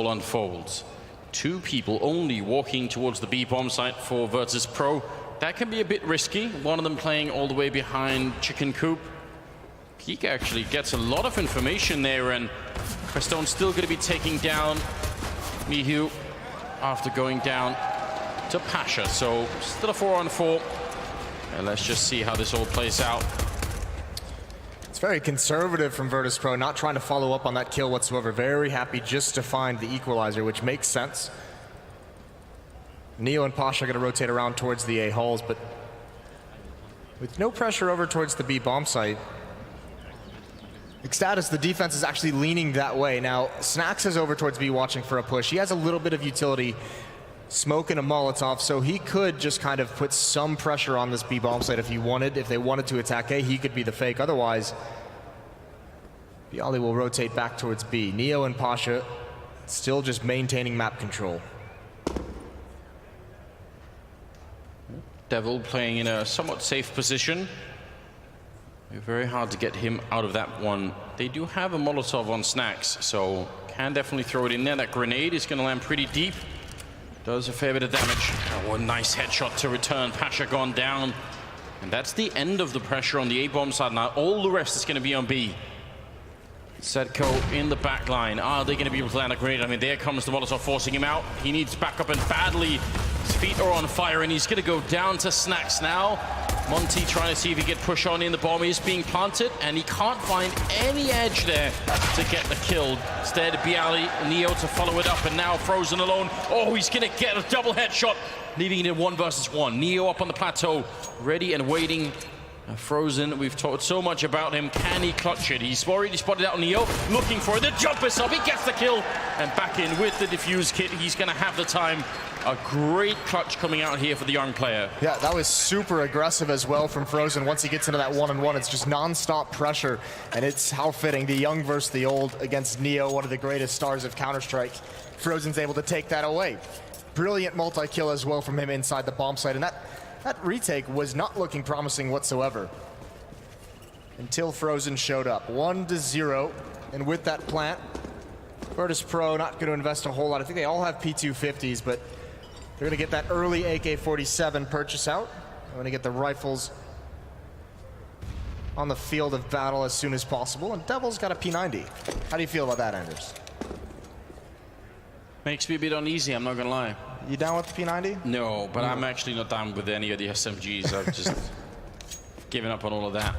all unfolds. Two people only walking towards the B bomb site for Virtus Pro. That can be a bit risky. One of them playing all the way behind Chicken Coop. Kika actually gets a lot of information there, and Questone's still going to be taking down Mihu after going down to Pasha. So still a 4-on-4. And let's just see how this all plays out. It's very conservative from Virtus Pro, not trying to follow up on that kill whatsoever. Very happy just to find the equalizer, which makes sense. Neo and Pasha are going to rotate around towards the A halls, but with no pressure over towards the B bomb site. eXstatus, the defense is actually leaning that way. Now, Snax is over towards B watching for a push. He has a little bit of utility, smoke and a Molotov, so he could just kind of put some pressure on this B bomb site if he wanted. If they wanted to attack A, he could be the fake. Otherwise, Bialy will rotate back towards B. Neo and Pasha still just maintaining map control. Devil playing in a somewhat safe position. Very hard to get him out of that one. They do have a Molotov on Snax, so can definitely throw it in there. That grenade is going to land pretty deep. Does a fair bit of damage. Oh, a nice headshot to return. Pasha gone down. And that's the end of the pressure on the A-bomb side. Now all the rest is going to be on B. Sedko in the back line. Are they going to be able to land a grenade? I mean, there comes the Molotov forcing him out. He needs backup, and badly. His feet are on fire, and he's going to go down to Snax now. Monty trying to see if he can push on in. The bomb is being planted, and he can't find any edge there to get the kill. Instead, Bialy, Neo to follow it up, and now Frozen alone. Oh, he's going to get a double headshot, leaving it in 1 versus 1. Neo up on the plateau, ready and waiting. Frozen, we've talked so much about him. Can he clutch it? He's already spotted out Neo, looking for it. The jump is up, he gets the kill, and back in with the defuse kit. He's going to have the time. A great clutch coming out here for the young player. Yeah, that was super aggressive as well from Frozen. Once he gets into that one-on-one, it's just non-stop pressure, and it's how fitting. The young versus the old against Neo, one of the greatest stars of Counter-Strike. Frozen's able to take that away. Brilliant multi-kill as well from him inside the bomb site, and that retake was not looking promising whatsoever until Frozen showed up. 1-0, and with that plant, Virtus Pro not going to invest a whole lot. I think they all have P250s, but they're going to get that early AK-47 purchase out. They're going to get the rifles on the field of battle as soon as possible, and Devil's got a P90. How do you feel about that, Anders? Makes me a bit uneasy, I'm not going to lie. You down with the P90? No, but I'm actually not down with any of the SMGs. I've just given up on all of that.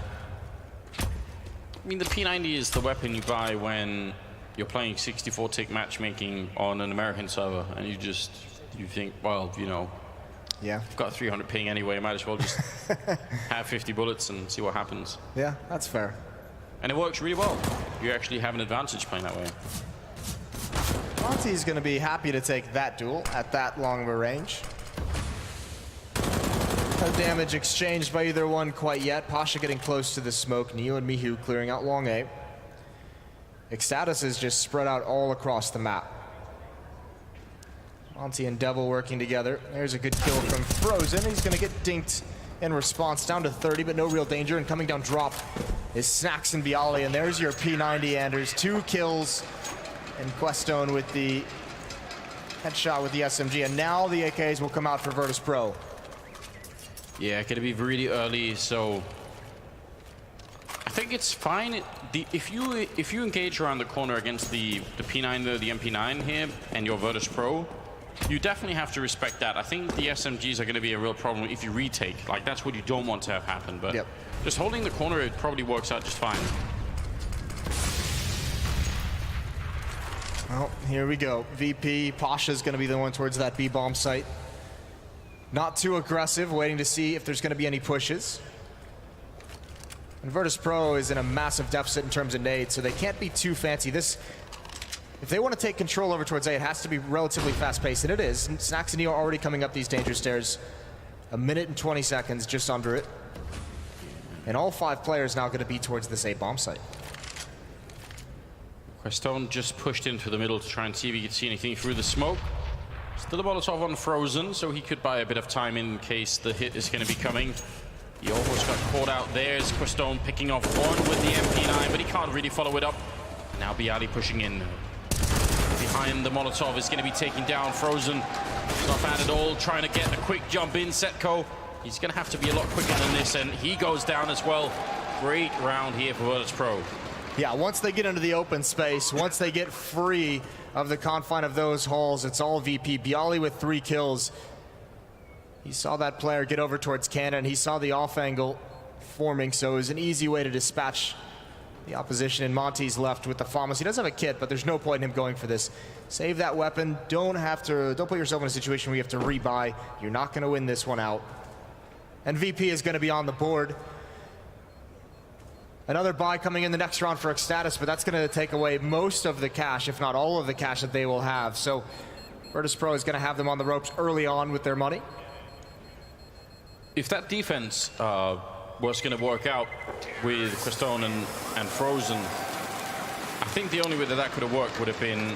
I mean, the P90 is the weapon you buy when you're playing 64-tick matchmaking on an American server, and you think, well, you know, yeah, I've got 300 ping anyway, might as well just have 50 bullets and see what happens. Yeah, that's fair. And it works really well. You actually have an advantage playing that way. Monty's going to be happy to take that duel at that long of a range. No damage exchanged by either one quite yet. Pasha getting close to the smoke. Neo and Mihu clearing out long A. eXstatus is just spread out all across the map. Monty and Devil working together. There's a good kill from Frozen. He's going to get dinked in response, down to 30, but no real danger. And coming down drop is Snax and Bialy. And there's your P90, Anders. 2 kills. And Questone with the headshot with the SMG. And now the AKs will come out for Virtus Pro. Yeah, gonna be really early, so I think it's fine. If you engage around the corner against the P9, the MP9 here, and you're Virtus Pro, you definitely have to respect that. I think the SMGs are going to be a real problem if you retake. Like, that's what you don't want to have happen. But yep, just holding the corner, it probably works out just fine. Well, here we go. VP, Pasha's going to be the one towards that B-bomb site. Not too aggressive, waiting to see if there's going to be any pushes. And Virtus Pro is in a massive deficit in terms of nades, so they can't be too fancy. If they want to take control over towards A, it has to be relatively fast-paced, and it is. Snax and Neo are already coming up these danger stairs. 1 minute and 20 seconds, just under it. And all 5 players now going to be towards this A bomb site. Questone just pushed into the middle to try and see if he could see anything through the smoke. Still a Molotov on Frozen, so he could buy a bit of time in case the hit is going to be coming. He almost got caught out there. There's Questone picking off one with the MP9, but he can't really follow it up. Now Bialy pushing in. behind the Molotov is going to be taking down Frozen. Not bad at all, trying to get a quick jump in. Setco, he's going to have to be a lot quicker than this, and he goes down as well. Great round here for Virtus Pro. Yeah, once they get into the open space, once they get free of the confine of those holes, it's all VP. Bialy with 3 kills. He saw that player get over towards Cannon. He saw the off angle forming, so it was an easy way to dispatch the opposition. And Monty's left with the FAMAS. He does have a kit, but there's no point in him going for this. Save that weapon. Don't put yourself in a situation where you have to rebuy. You're not going to win this one out. And VP is going to be on the board. Another buy coming in the next round for eXstatus, but that's going to take away most of the cash, if not all of the cash that they will have. So Virtus Pro is going to have them on the ropes early on with their money. If that defense was going to work out with Crestone and Frozen, I think the only way that that could have worked would have been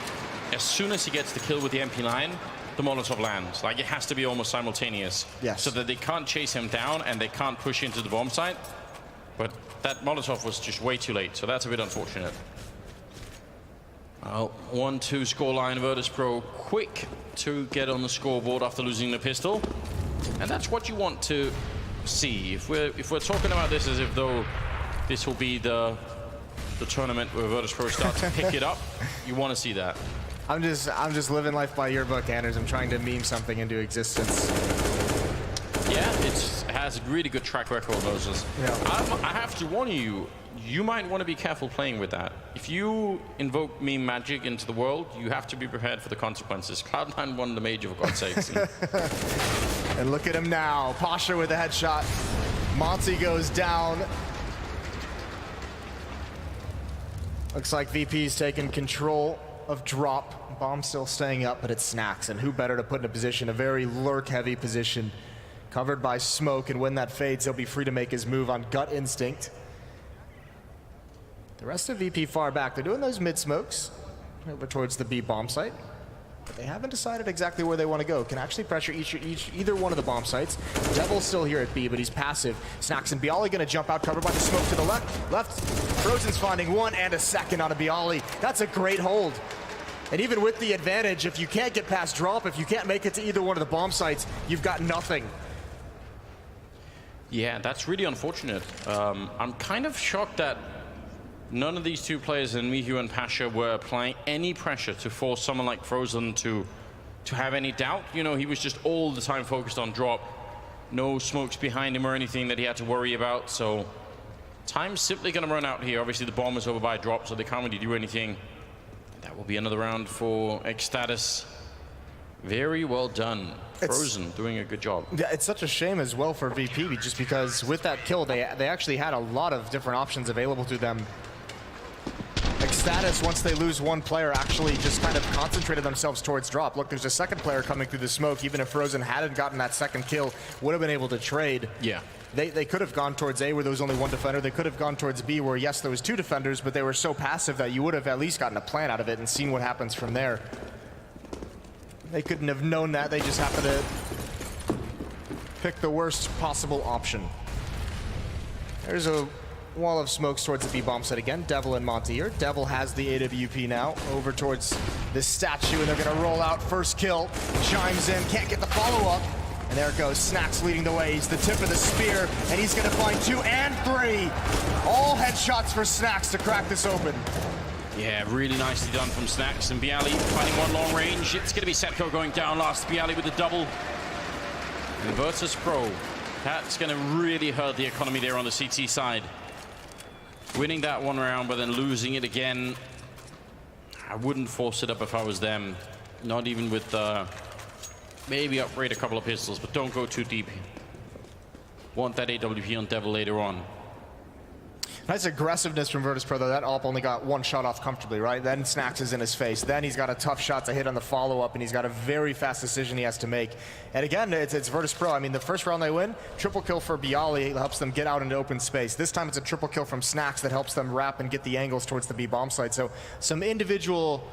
as soon as he gets the kill with the MP9, the Molotov lands. Like, it has to be almost simultaneous. Yes. So that they can't chase him down and they can't push into the bomb site. But that Molotov was just way too late, so that's a bit unfortunate. 1-2 scoreline. Virtus Pro quick to get on the scoreboard after losing the pistol. And that's what you want to see. If we're talking about this as if though this will be the tournament where Virtus Pro starts to pick it up, you want to see that. I'm just living life by your book, Anders. I'm trying to meme something into existence. Yeah, it has a really good track record, Moses. Yeah. I have to warn you, you might want to be careful playing with that. If you invoke meme magic into the world, you have to be prepared for the consequences. Cloud9 won the major, for God's sakes. And look at him now. Pasha with a headshot. Monty goes down. Looks like VP's taking control of drop. Bomb still staying up, but it's Snacks. And who better to put in a position, a very lurk-heavy position, covered by smoke, and when that fades, he'll be free to make his move on gut instinct. The rest of VP far back. They're doing those mid-smokes over towards the B bomb site. But they haven't decided exactly where they want to go. Can actually pressure either one of the bomb sites. Devil's still here at B, but he's passive. Snacks and Bialy going to jump out, covered by the smoke to the left. Frozen's finding 1 and a second on a Bialy. That's a great hold. And even with the advantage, if you can't get past drop, if you can't make it to either one of the bomb sites, you've got nothing. Yeah, that's really unfortunate. I'm kind of shocked that none of these two players, in Mihu and Pasha, were applying any pressure to force someone like Frozen to have any doubt. You know, he was just all the time focused on drop. No smokes behind him or anything that he had to worry about. So time's simply going to run out here. Obviously, the bomb is over by drop, so they can't really do anything. That will be another round for eXstatus. Very well done. Frozen doing a good job. Yeah, it's such a shame as well for VP, just because with that kill, they actually had a lot of different options available to them. eXstatus, once they lose one player, actually just kind of concentrated themselves towards drop. Look, there's a second player coming through the smoke. Even if Frozen hadn't gotten that second kill, would have been able to trade. Yeah. They could have gone towards A, where there was only one defender. They could have gone towards B, where yes, there was 2 defenders, but they were so passive that you would have at least gotten a plan out of it and seen what happens from there. They couldn't have known that. They just happened to pick the worst possible option. There's a wall of smokes towards the B bomb set again. Devil and Monty here. Devil has the AWP now over towards this statue, and they're going to roll out. First kill. Chimes in. Can't get the follow-up. And there it goes. Snacks leading the way. He's the tip of the spear, and he's going to find 2 and 3. All headshots for Snacks to crack this open. Yeah, really nicely done from Snacks. And Bialy finding one long range. It's going to be Setco going down last. Bialy with the double. And Virtus Pro. That's going to really hurt the economy there on the CT side. Winning that one round, but then losing it again. I wouldn't force it up if I was them. Not even with maybe upgrade a couple of pistols, but don't go too deep. Want that AWP on Devil later on. Nice aggressiveness from Virtus Pro, though. That AWP only got 1 shot off comfortably, right? Then Snacks is in his face. Then he's got a tough shot to hit on the follow-up, and he's got a very fast decision he has to make. And again, it's Virtus Pro. I mean, the first round they win, triple kill for Bialy helps them get out into open space. This time it's a triple kill from Snacks that helps them wrap and get the angles towards the B bomb site. So some individual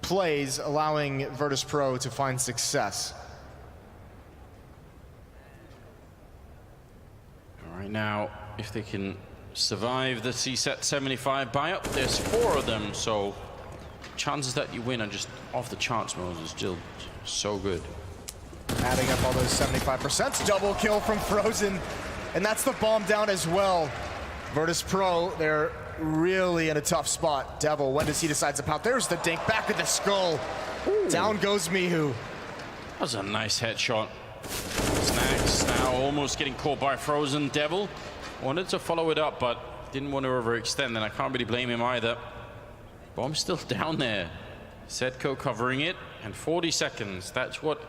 plays allowing Virtus Pro to find success. All right, now, if they can survive the CSET 75 buy-up, there's 4 of them, so chances that you win are just off the charts, Moses. Still so good. Adding up all those 75%. Double kill from Frozen. And that's the bomb down as well. Virtus Pro, they're really in a tough spot. Devil, when does he decide to pout? There's the dink, back of the skull. Ooh. Down goes Mihu. That was a nice headshot. Snax now almost getting caught by Frozen. Devil wanted to follow it up, but didn't want to overextend, and I can't really blame him either. Bomb's still down there. Setco covering it, and 40 seconds. That's what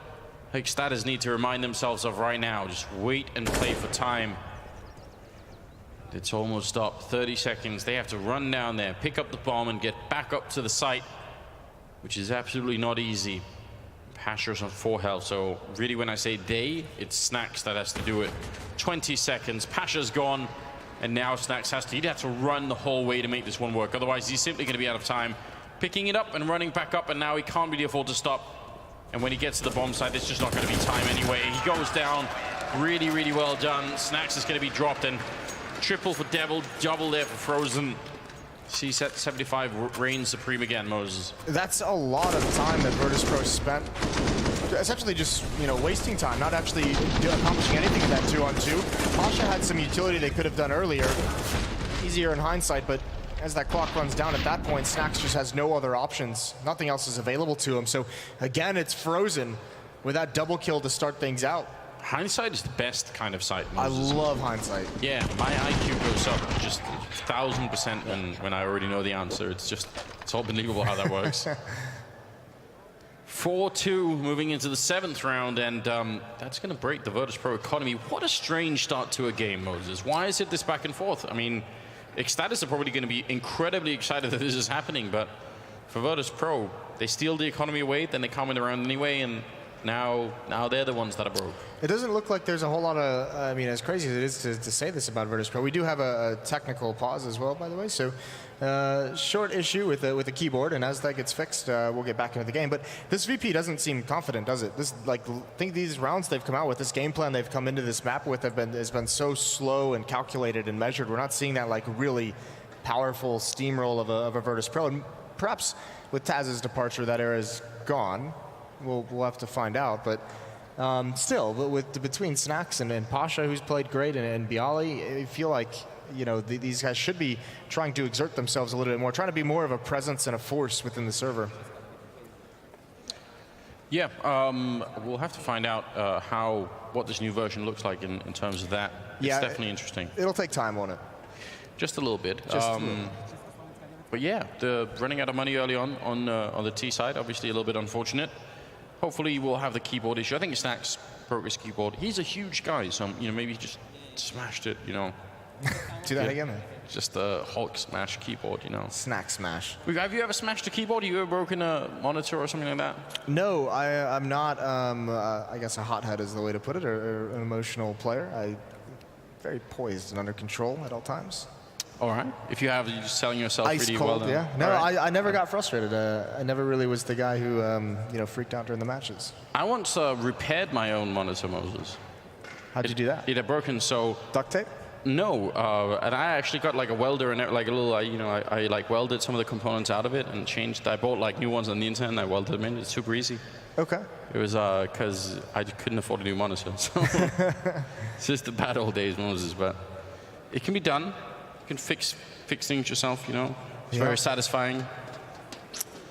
eXstatus need to remind themselves of right now. Just wait and play for time. It's almost up. 30 seconds. They have to run down there, pick up the bomb, and get back up to the site, which is absolutely not easy. Pasha's on 4 health, so really when I say they, it's Snax that has to do it. 20 seconds. Pasha's gone, and now Snax has to. He'd have to run the whole way to make this one work. Otherwise, he's simply going to be out of time. Picking it up and running back up, and now he can't really afford to stop. And when he gets to the bomb site, it's just not going to be time anyway. He goes down. Really, really well done. Snax is going to be dropped, and triple for Devil, double there for Frozen. C-set 75 reigns supreme again, Moses. That's a lot of time that Virtus Pro spent essentially just, wasting time, not actually accomplishing anything in that 2-on-2. Pasha had some utility they could have done earlier. Easier in hindsight, but as that clock runs down at that point, Snax just has no other options. Nothing else is available to him. So again, it's Frozen with that double kill to start things out. Hindsight is the best kind of sight, Moses. I love hindsight. Yeah, my IQ goes up just 1,000% when I already know the answer. It's unbelievable how that works. 4-2 moving into the 7th round, and that's going to break the Virtus Pro economy. What a strange start to a game, Moses. Why is it this back and forth? I mean, eXstatus are probably going to be incredibly excited that this is happening, but for Virtus Pro, they steal the economy away, then they come in around anyway, and now they're the ones that are broke. It doesn't look like there's a whole lot of, as crazy as it is to say this about Virtus Pro, we do have a technical pause as well, by the way, so short issue with the keyboard, and as that gets fixed, we'll get back into the game. But this VP doesn't seem confident, does it? I think these rounds they've come out with, this game plan they've come into this map with has been so slow and calculated and measured. We're not seeing that really powerful steamroll of a Virtus Pro. And perhaps with Taz's departure, that era is gone. We'll have to find out, but still, between Snax and Pasha, who's played great, and Bialy, I feel like these guys should be trying to exert themselves a little bit more, trying to be more of a presence and a force within the server. Yeah, we'll have to find out what this new version looks like in terms of that. It's definitely interesting. It'll take time, won't it? Just a little bit. Just a little. But yeah, the running out of money early on the T side, obviously a little bit unfortunate. Hopefully we'll have the keyboard issue. I think Snax broke his keyboard. He's a huge guy, so maybe he just smashed it, Do that again, then. Just a Hulk smash keyboard, Snack smash. Have you ever smashed a keyboard? Have you ever broken a monitor or something like that? No, I'm not, I guess a hothead is the way to put it, or an emotional player. I'm very poised and under control at all times. All right. If you have, you're just selling yourself Ice pretty cold, well. Yeah. No, right. I never got frustrated. I never really was the guy who, freaked out during the matches. I once repaired my own monitor, Moses. How'd you do that? It had broken, so... Duct tape? No, and I actually got a welder and I welded some of the components out of it and changed. I bought new ones on the internet and I welded them in. It's super easy. Okay. It was because I couldn't afford a new monitor. So it's just the bad old days, Moses. But it can be done. You can fix things yourself. It's very satisfying.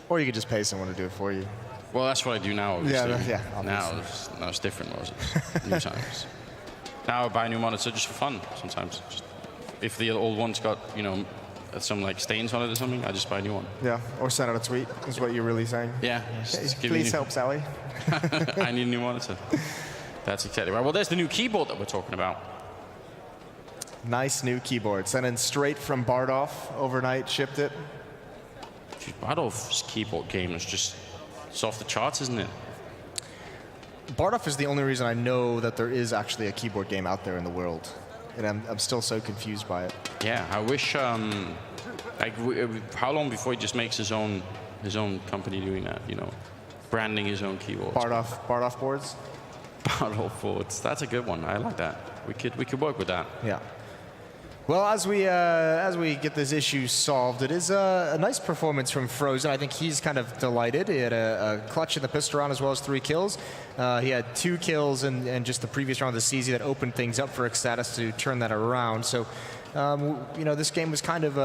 Or you could just pay someone to do it for you. Well, that's what I do now. Obviously. Yeah. Now it's different, Moses. New times. Now I buy a new monitor just for fun sometimes. If the old one's got, some stains on it or something, I just buy a new one. Yeah, or send out a tweet, is what you're really saying. Yeah. Please help, Sally. I need a new monitor. That's exactly right. Well, there's the new keyboard that we're talking about. Nice new keyboard. Sent in straight from Bardolph overnight, shipped it. Bardolph's keyboard game is just, it's off the charts, isn't it? Bardolph is the only reason I know that there is actually a keyboard game out there in the world, and I'm still so confused by it. Yeah, I wish. How long before he just makes his own company doing that? Branding his own keyboards. Bardolph boards. Bardolph boards. That's a good one. I like that. We could work with that. Yeah. Well, as we get this issue solved, it is a nice performance from Frozen. I think he's kind of delighted. He had a clutch in the pistol round as well as 3 kills. He had 2 kills in just the previous round of the CZ that opened things up for eXstatus to turn that around. So, you know, this game was kind of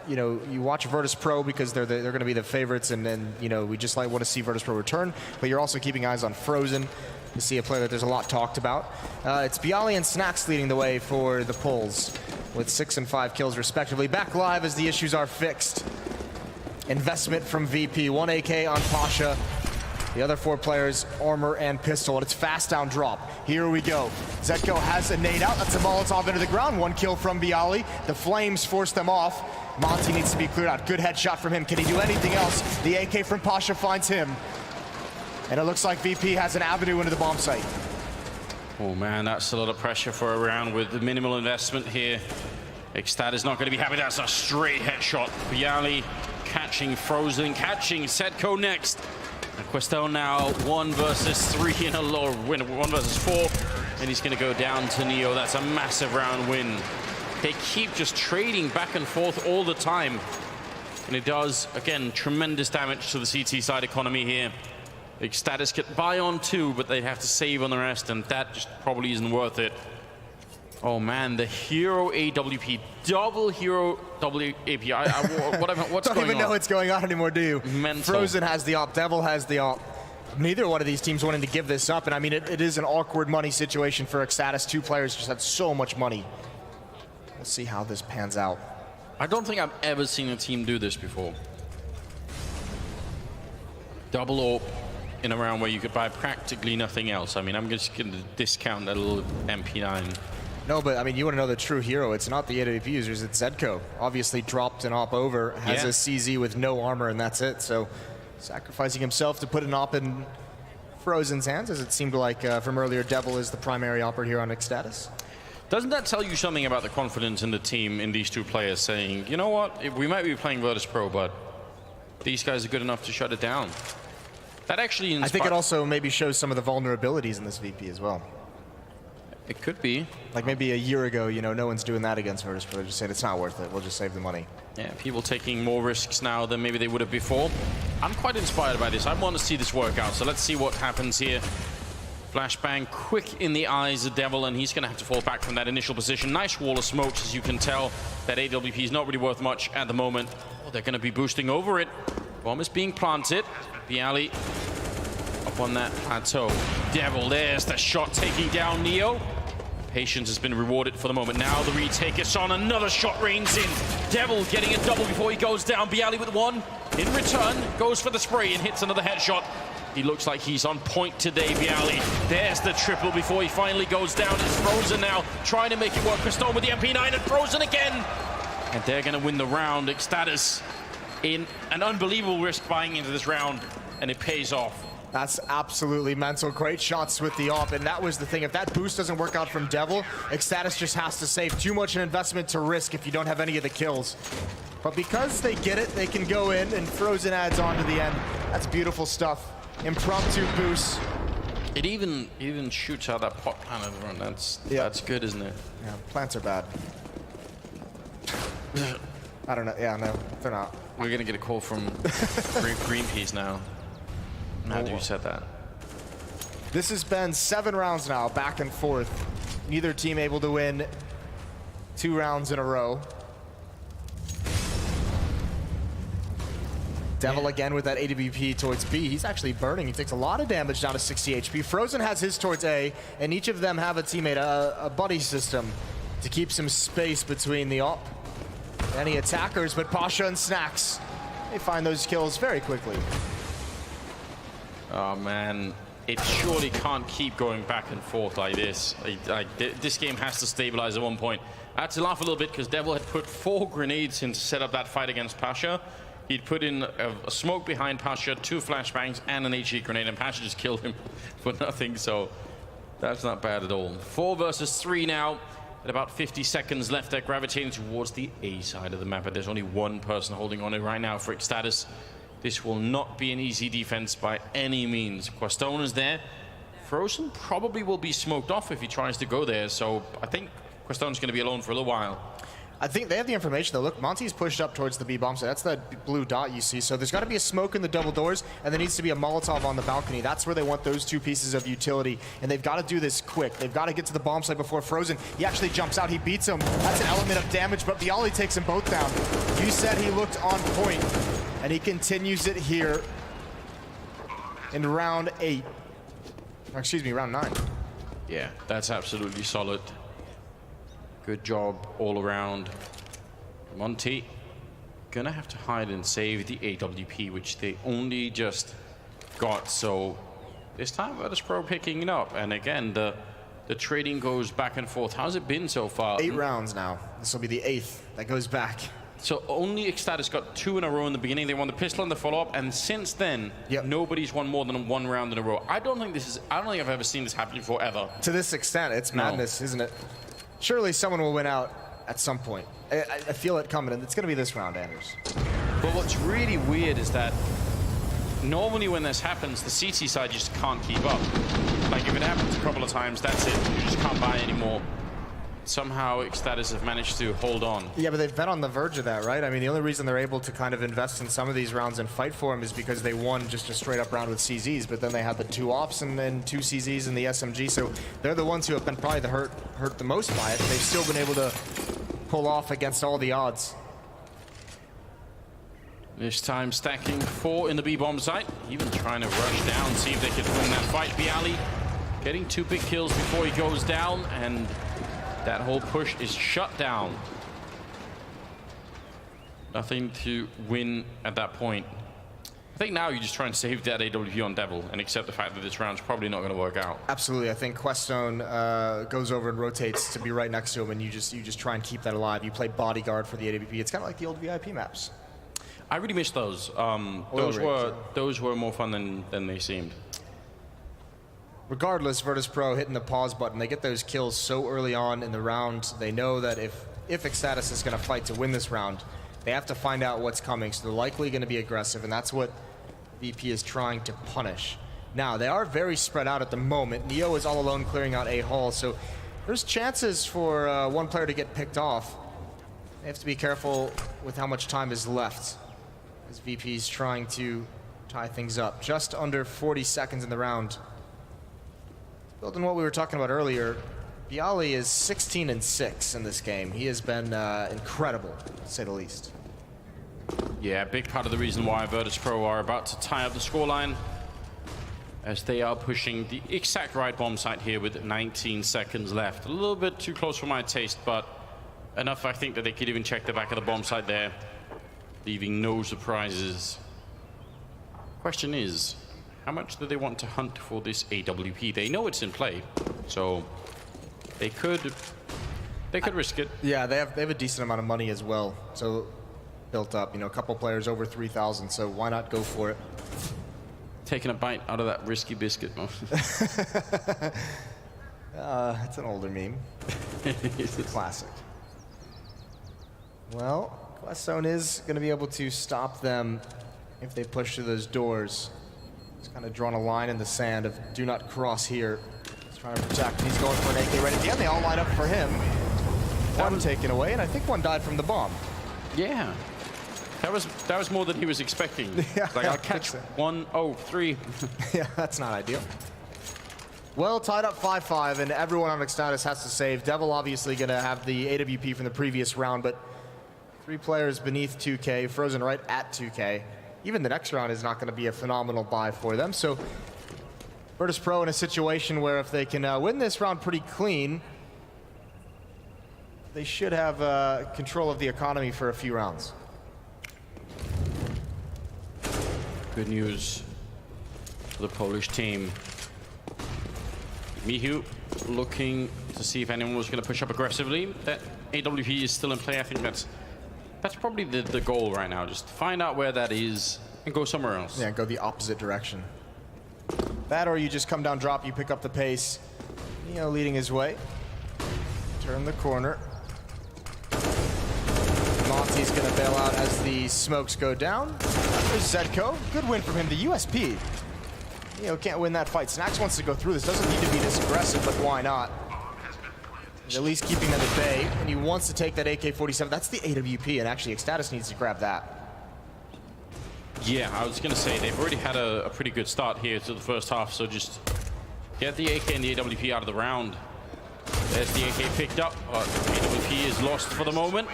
you know, you watch Virtus Pro because they're going to be the favorites, and then, you know, we just want to see Virtus Pro return. But you're also keeping eyes on Frozen to see a player that there's a lot talked about. It's Bialy and Snacks leading the way for the Poles with 6 and 5 kills respectively. Back live as the issues are fixed. Investment from VP, 1 AK on Pasha. The other 4 players, armor and pistol, and it's fast down drop. Here we go. Zetko has a nade out. That's a Molotov into the ground. 1 kill from Bialy. The flames force them off. Monty needs to be cleared out. Good headshot from him. Can he do anything else? The AK from Pasha finds him. And it looks like VP has an avenue into the bomb site. Oh man, that's a lot of pressure for a round with the minimal investment here. eXstatus is not going to be happy. That's a straight headshot. Bialy catching Frozen, catching Zetko next. And Questel now 1 versus 3 in a low win, 1 versus 4. And he's going to go down to Neo. That's a massive round win. They keep just trading back and forth all the time. And it does, again, tremendous damage to the CT side economy here. eXstatus get by on 2, but they have to save on the rest, and that just probably isn't worth it. Oh man, the hero AWP, double hero WAP. What's going on? Don't even know what's going on anymore, do you? Mental. Frozen has the op, Devil has the op. Neither one of these teams wanting to give this up, and I mean, it is an awkward money situation for eXstatus. 2 players just had so much money. We'll see how this pans out. I don't think I've ever seen a team do this before. Double AWP in a round where you could buy practically nothing else. I mean, I'm just going to discount that little MP9. No, but I mean, you want to know the true hero. It's not the AWP users, it's Zetko. Obviously dropped an op over, has a CZ with no armor, and that's it. So sacrificing himself to put an op in Frozen's hands, as it seemed like from earlier, Devil is the primary operator here on eXstatus. Doesn't that tell you something about the confidence in the team, in these 2 players, saying, you know what, we might be playing Virtus Pro, but these guys are good enough to shut it down? That actually I think it also maybe shows some of the vulnerabilities in this VP as well. It could be. Like maybe a year ago, you know, no one's doing that against Virtus Pro. Just saying it's not worth it. We'll just save the money. Yeah, people taking more risks now than maybe they would have before. I'm quite inspired by this. I want to see this work out, so let's see what happens here. Flashbang quick in the eyes of Devil, and he's going to have to fall back from that initial position. Nice wall of smokes, as you can tell. That AWP is not really worth much at the moment. Oh, they're going to be boosting over it. Bomb is being planted. Bialy up on that plateau. Devil, there's the shot taking down Neo. Patience has been rewarded for the moment. Now the retake is on. Another shot rains in. Devil getting a double before he goes down. Bialy with 1. In return, goes for the spray and hits another headshot. He looks like he's on point today, Bialy. There's the triple before he finally goes down. It's Frozen now, trying to make it work. Cristone with the MP9 and Frozen again. And they're going to win the round. eXstatus in an unbelievable risk buying into this round, and it pays off. That's absolutely mental. Great shots with the op, and that was the thing. If that boost doesn't work out from Devil, eXstatus just has to save too much an investment to risk if you don't have any of the kills. But because they get it, they can go in, and Frozen adds on to the end. That's beautiful stuff. Impromptu boost. It even shoots out that pot kind of run. That's good, isn't it? Yeah, plants are bad. I don't know. Yeah, no, they're not. We're gonna get a call from Greenpeace now. How do you set that? This has been 7 rounds now, back and forth. Neither team able to win 2 rounds in a row. Devil again with that AWP towards B. He's actually burning. He takes a lot of damage down to 60 HP. Frozen has his towards A, and each of them have a teammate, a buddy system to keep some space between the op. Any attackers, but Pasha and Snacks, they find those kills very quickly. Oh man, it surely can't keep going back and forth like this. This game has to stabilize at one point. I had to laugh a little bit because Devil had put 4 grenades in to set up that fight against Pasha. He'd put in a smoke behind Pasha, 2 flashbangs, and an HE grenade, and Pasha just killed him for nothing, so that's not bad at all. 4 versus 3 now, at about 50 seconds left. They're gravitating towards the A side of the map, but there's only 1 person holding on it right now for eXstatus. This will not be an easy defense by any means. Questone is there. Frozen probably will be smoked off if he tries to go there, so I think Questone's going to be alone for a little while. I think they have the information though. Look, Monty's pushed up towards the B bomb site. That's that blue dot you see. So there's got to be a smoke in the double doors, and there needs to be a Molotov on the balcony. That's where they want those two pieces of utility, and they've got to do this quick. They've got to get to the bomb site before Frozen. He actually jumps out. He beats him. That's an element of damage, but Bialy takes them both down. You said he looked on point, and he continues it here in round 8. Or excuse me, round 9. Yeah, that's absolutely solid. Good job all around. Monty gonna have to hide and save the AWP, which they only just got. So this time Virtus Pro picking it up. And again, the trading goes back and forth. How's it been so far? 8 rounds now. This will be the 8th that goes back. So only eXstatus got 2 in a row in the beginning. They won the pistol and the follow-up, and since then, nobody's won more than 1 round in a row. I don't think I've ever seen this happen before, ever. To this extent, it's madness, isn't it? Surely someone will win out at some point. I feel it coming, and it's going to be this round, Anders. But what's really weird is that normally when this happens, the CT side just can't keep up. Like if it happens a couple of times, that's it. You just can't buy anymore. Somehow eXstatus have managed to hold on. Yeah, but they've been on the verge of that, right? I mean, the only reason they're able to kind of invest in some of these rounds and fight for them is because they won just a straight-up round with CZs, but then they had the 2 ops and then 2 CZs and the SMG, so they're the ones who have been probably hurt the most by it. They've still been able to pull off against all the odds. This time stacking 4 in the B-bomb site, even trying to rush down, see if they can win that fight. Bialy getting 2 big kills before he goes down, and that whole push is shut down. Nothing to win at that point. I think now you just try and save that AWP on Devil and accept the fact that this round's probably not going to work out. Absolutely. I think Questone goes over and rotates to be right next to him, and you just try and keep that alive. You play bodyguard for the AWP. It's kind of like the old VIP maps. I really miss those. Those were more fun than they seemed. Regardless, Virtus Pro hitting the pause button. They get those kills so early on in the round. They know that if eXstatus is going to fight to win this round, they have to find out what's coming. So they're likely going to be aggressive, and that's what VP is trying to punish. Now, they are very spread out at the moment. Neo is all alone clearing out A hall, so there's chances for one player to get picked off. They have to be careful with how much time is left, as VP is trying to tie things up. Just under 40 seconds in the round. Building what we were talking about earlier, Bialy is 16-6 in this game. He has been incredible, to say the least. Yeah, a big part of the reason why Virtus Pro are about to tie up the scoreline, as they are pushing the exact right bomb site here with 19 seconds left. A little bit too close for my taste, but enough I think that they could even check the back of the bomb site there, leaving no surprises. Question is, how much do they want to hunt for this AWP? They know it's in play, so they could risk it. Yeah, they have a decent amount of money as well, so built up. You know, a couple players over 3,000, so why not go for it? Taking a bite out of that risky biscuit. It's an older meme. It's a classic. Well, Questone is going to be able to stop them if they push through those doors. He's kind of drawn a line in the sand of do not cross here. He's trying to protect. He's going for an AK right at the end. They all line up for him. One taken away, and I think one died from the bomb. Yeah. That was more than he was expecting. Yeah, like, I'll catch 1, 0, 3. Yeah, that's not ideal. Well, tied up 5-5, and everyone on eXstatus has to save. Devil obviously going to have the AWP from the previous round, but 3 players beneath 2K, Frozen right at 2K. Even the next round is not going to be a phenomenal buy for them. So Virtus Pro in a situation where if they can win this round pretty clean, they should have control of the economy for a few rounds. Good news for the Polish team. Mihu looking to see if anyone was going to push up aggressively. That AWP is still in play. I think that's probably the goal right now. Just find out where that is and go somewhere else. Yeah, go the opposite direction. That, or you just come down, drop, you pick up the pace. Neo leading his way. Turn the corner. Monty's going to bail out as the smokes go down. There's Zedko. Good win from him. The USP. Neo can't win that fight. Snax wants to go through this. Doesn't need to be this aggressive, but why not? He's at least keeping them at bay, and he wants to take that AK-47. That's the AWP, and actually eXstatus needs to grab that. Yeah, I was going to say, they've already had a pretty good start here to the first half, so just get the AK and the AWP out of the round. There's the AK picked up, but AWP is lost for the moment.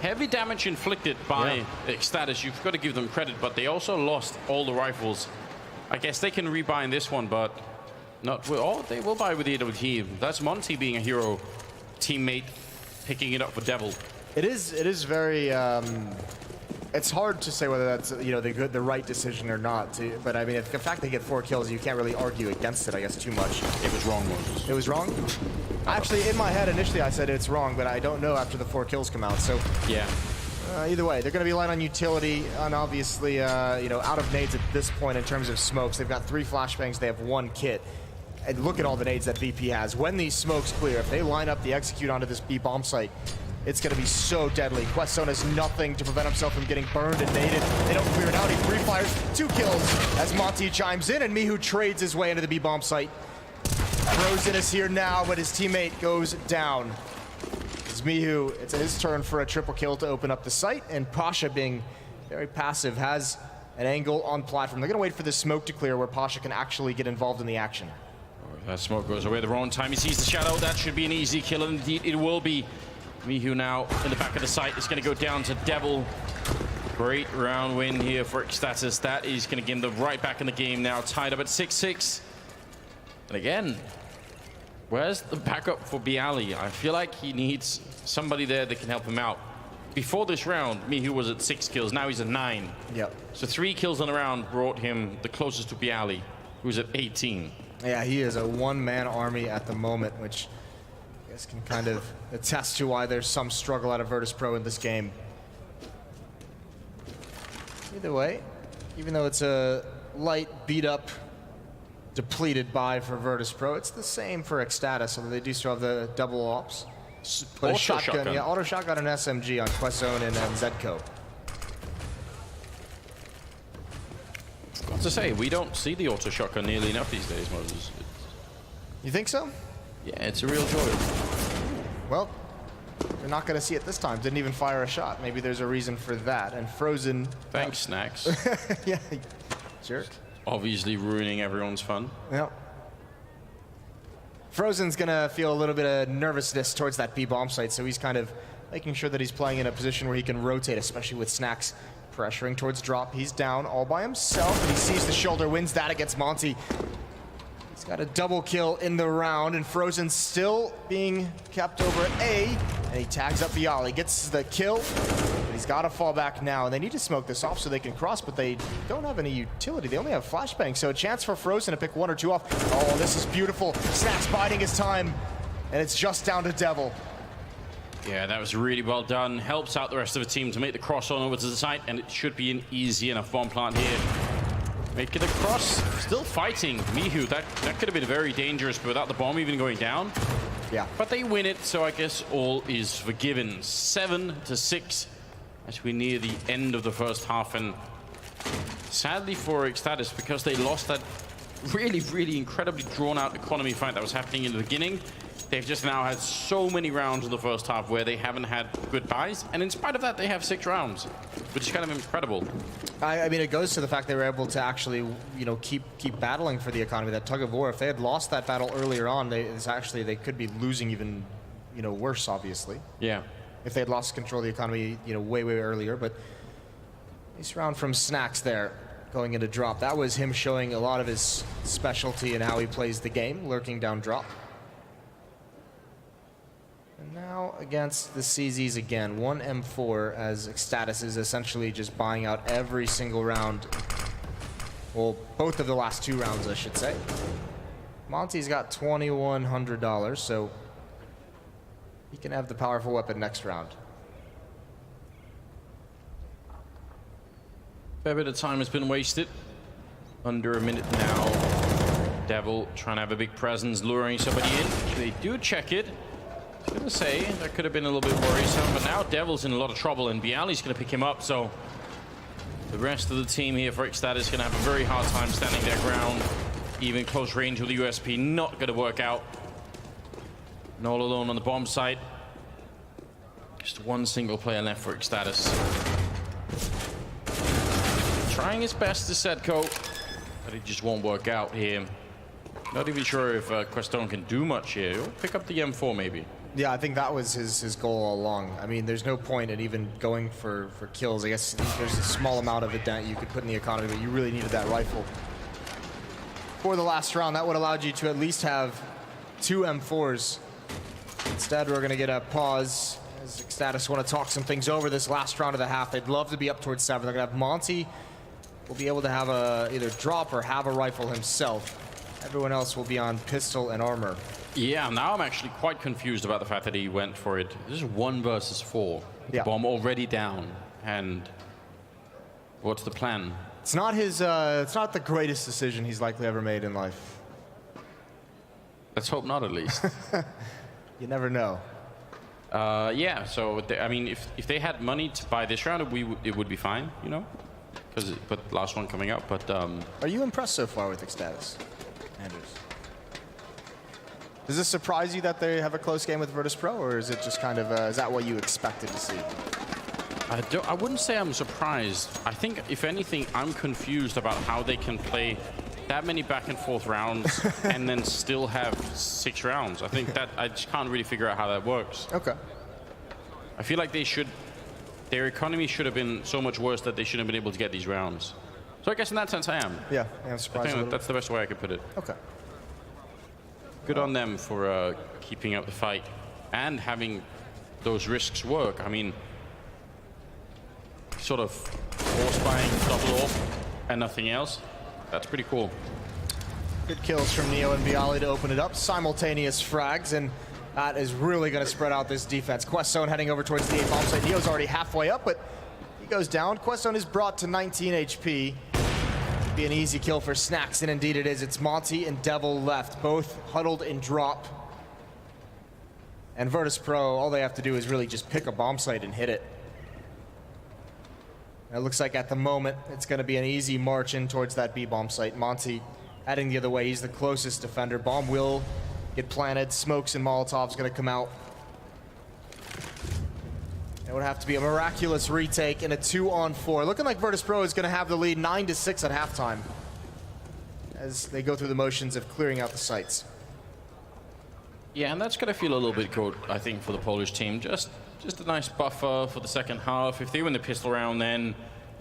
Heavy damage inflicted by eXstatus. You've got to give them credit, but they also lost all the rifles. I guess they can rebuy in this one, but not with all. They will buy with the AWP. That's Monty being a hero teammate, picking it up for Devil. It is very. It's hard to say whether that's the right decision or not. But I mean, if the fact they get 4 kills, you can't really argue against it, I guess, too much. It was wrong, Moses. It was wrong? Actually, in my head, initially, I said it's wrong, but I don't know after the 4 kills come out. So yeah. Either way, they're going to be light on utility, and obviously, out of nades at this point in terms of smokes. They've got 3 flashbangs. They have 1 kit. And look at all the nades that VP has. When these smokes clear, if they line up the execute onto this B bomb site, it's going to be so deadly. Questzone has nothing to prevent himself from getting burned and naded. They don't clear it out. He refires 2 kills as Monty chimes in, and Mihu trades his way into the B bomb site. Frozen is here now, but his teammate goes down. It's Mihu. It's his turn for a triple kill to open up the site, and Pasha, being very passive, has an angle on platform. They're going to wait for the smoke to clear where Pasha can actually get involved in the action. That smoke goes away the wrong time. He sees the shadow. That should be an easy kill, and indeed it will be. Mihu now in the back of the site is going to go down to Devil. Great round win here for eXstatus. That is going to get them right back in the game now, tied up at 6-6. And again, where's the backup for Bialy? I feel like he needs somebody there that can help him out. Before this round, Mihu was at 6 kills. Now he's at 9. Yep. So 3 kills in a round brought him the closest to Bialy, who's at 18. Yeah, he is a one-man army at the moment, which I guess can kind of attest to why there's some struggle out of Virtus.pro in this game. Either way, even though it's a light, beat-up, depleted buy for Virtus.pro, it's the same for eXstatus, although they do still have the double ops. But a shotgun, yeah, auto shotgun and SMG on Questzone and Zedco. Got to say, we don't see the auto shotgun nearly enough these days, Moses. You think so? Yeah, it's a real joy. Well, you're not going to see it this time. Didn't even fire a shot. Maybe there's a reason for that. And Frozen... Thanks, Snacks. Yeah, jerk. Obviously ruining everyone's fun. Yep. Frozen's going to feel a little bit of nervousness towards that B bomb site, so he's kind of making sure that he's playing in a position where he can rotate, especially with Snacks pressuring towards drop. He's down all by himself, and he sees the shoulder, wins that against Monty. He's got a double kill in the round, and Frozen still being kept over at A, and he tags up Bialy, gets the kill, but he's got to fall back now, and they need to smoke this off so they can cross, but they don't have any utility. They only have flashbang, so a chance for Frozen to pick 1 or 2 off. Oh, this is beautiful. Snacks biding his time, and it's just down to Devil. Yeah, that was really well done. Helps out the rest of the team to make the cross on over to the site, and it should be an easy enough bomb plant here. Making the cross, still fighting Mihu. That could have been very dangerous, but without the bomb even going down. Yeah. But they win it, so I guess all is forgiven. 7-6 as we near the end of the first half, and sadly for eXstatus, because they lost that really incredibly drawn-out economy fight that was happening in the beginning. They've just now had so many rounds in the first half where they haven't had good buys, and in spite of that, they have 6 rounds, which is kind of incredible. I mean, it goes to the fact they were able to actually, keep battling for the economy. That tug of war. If they had lost that battle earlier on, they could be losing even, worse, obviously. Yeah. If they had lost control of the economy, way earlier. But nice round from Snacks there, going into drop. That was him showing a lot of his specialty and how he plays the game, lurking down drop. And now against the CZs again, 1 M4 as eXstatus is essentially just buying out every single round. Well, both of the last 2 rounds, I should say. Monty's got $2,100, so he can have the powerful weapon next round. Fair bit of time has been wasted. Under a minute now. Devil trying to have a big presence, luring somebody in. They do check it. I was going to say, that could have been a little bit worrisome, but now Devil's in a lot of trouble, and Bialy's going to pick him up, so the rest of the team here for eXstatus is going to have a very hard time standing their ground. Even close range with the USP not going to work out. And all alone on the bomb site. Just one single player left for eXstatus. Trying his best to set go, but it just won't work out here. Not even sure if Questone can do much here. He'll pick up the M4 maybe. Yeah, I think that was his goal all along. I mean, there's no point in even going for kills. I guess there's a small amount of a dent you could put in the economy, but you really needed that rifle. For the last round, that would have allowed you to at least have 2 M4s. Instead, we're going to get a pause as eXstatus want to talk some things over this last round of the half. They'd love to be up towards 7. They're going to have Monty will be able to have either drop or have a rifle himself. Everyone else will be on pistol and armor. Yeah, now I'm actually quite confused about the fact that he went for it. This is 1 versus 4. Yeah. Bomb already down. And what's the plan? It's not his. It's not the greatest decision he's likely ever made in life. Let's hope not, at least. You never know. Yeah, so I mean, if they had money to buy this round, it would be fine, you know. But last one coming up. But are you impressed so far with eXstatus, Anders? Does this surprise you that they have a close game with Virtus Pro, or is it just kind of is that what you expected to see? I wouldn't say I'm surprised. I think, if anything, I'm confused about how they can play that many back and forth rounds and then still have 6 rounds. I think that I just can't really figure out how that works. Okay. I feel like their economy should have been so much worse that they shouldn't have been able to get these rounds. So I guess in that sense I am. Yeah, I'm surprised. I think that's the best way I could put it. Okay. Good on them for keeping up the fight and having those risks work. I mean, sort of force buying double off and nothing else. That's pretty cool. Good kills from Neo and Bialy to open it up. Simultaneous frags, and that is really going to spread out this defense. Questone heading over towards the A bomb site. Neo's already halfway up, but he goes down. Questone is brought to 19 HP. Be an easy kill for Snacks, and indeed it is. It's Monty and Devil left, both huddled in drop. And Virtus Pro, all they have to do is really just pick a bomb site and hit it. And it looks like at the moment it's going to be an easy march in towards that B bomb site. Monty heading the other way. He's the closest defender. Bomb will get planted. Smokes and Molotovs going to come out. It would have to be a miraculous retake in a 2-on-4. Looking like Virtus Pro is going to have the lead 9-6 at halftime as they go through the motions of clearing out the sites. Yeah, and that's going to feel a little bit good, I think, for the Polish team. Just a nice buffer for the second half. If they win the pistol round, then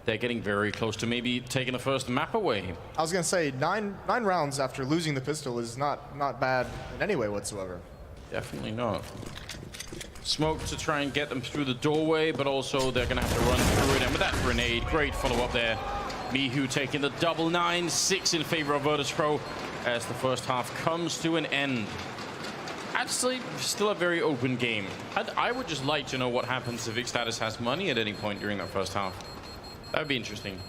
they're getting very close to maybe taking the first map away. I was going to say, nine rounds after losing the pistol is not bad in any way whatsoever. Definitely not. Smoke to try and get them through the doorway, but also they're going to have to run through it. And with that grenade, great follow-up there. Mihu taking the double 9-6 in favor of Virtus Pro as the first half comes to an end. Actually, still a very open game. I would just like to know what happens if eXstatus has money at any point during that first half. That would be interesting.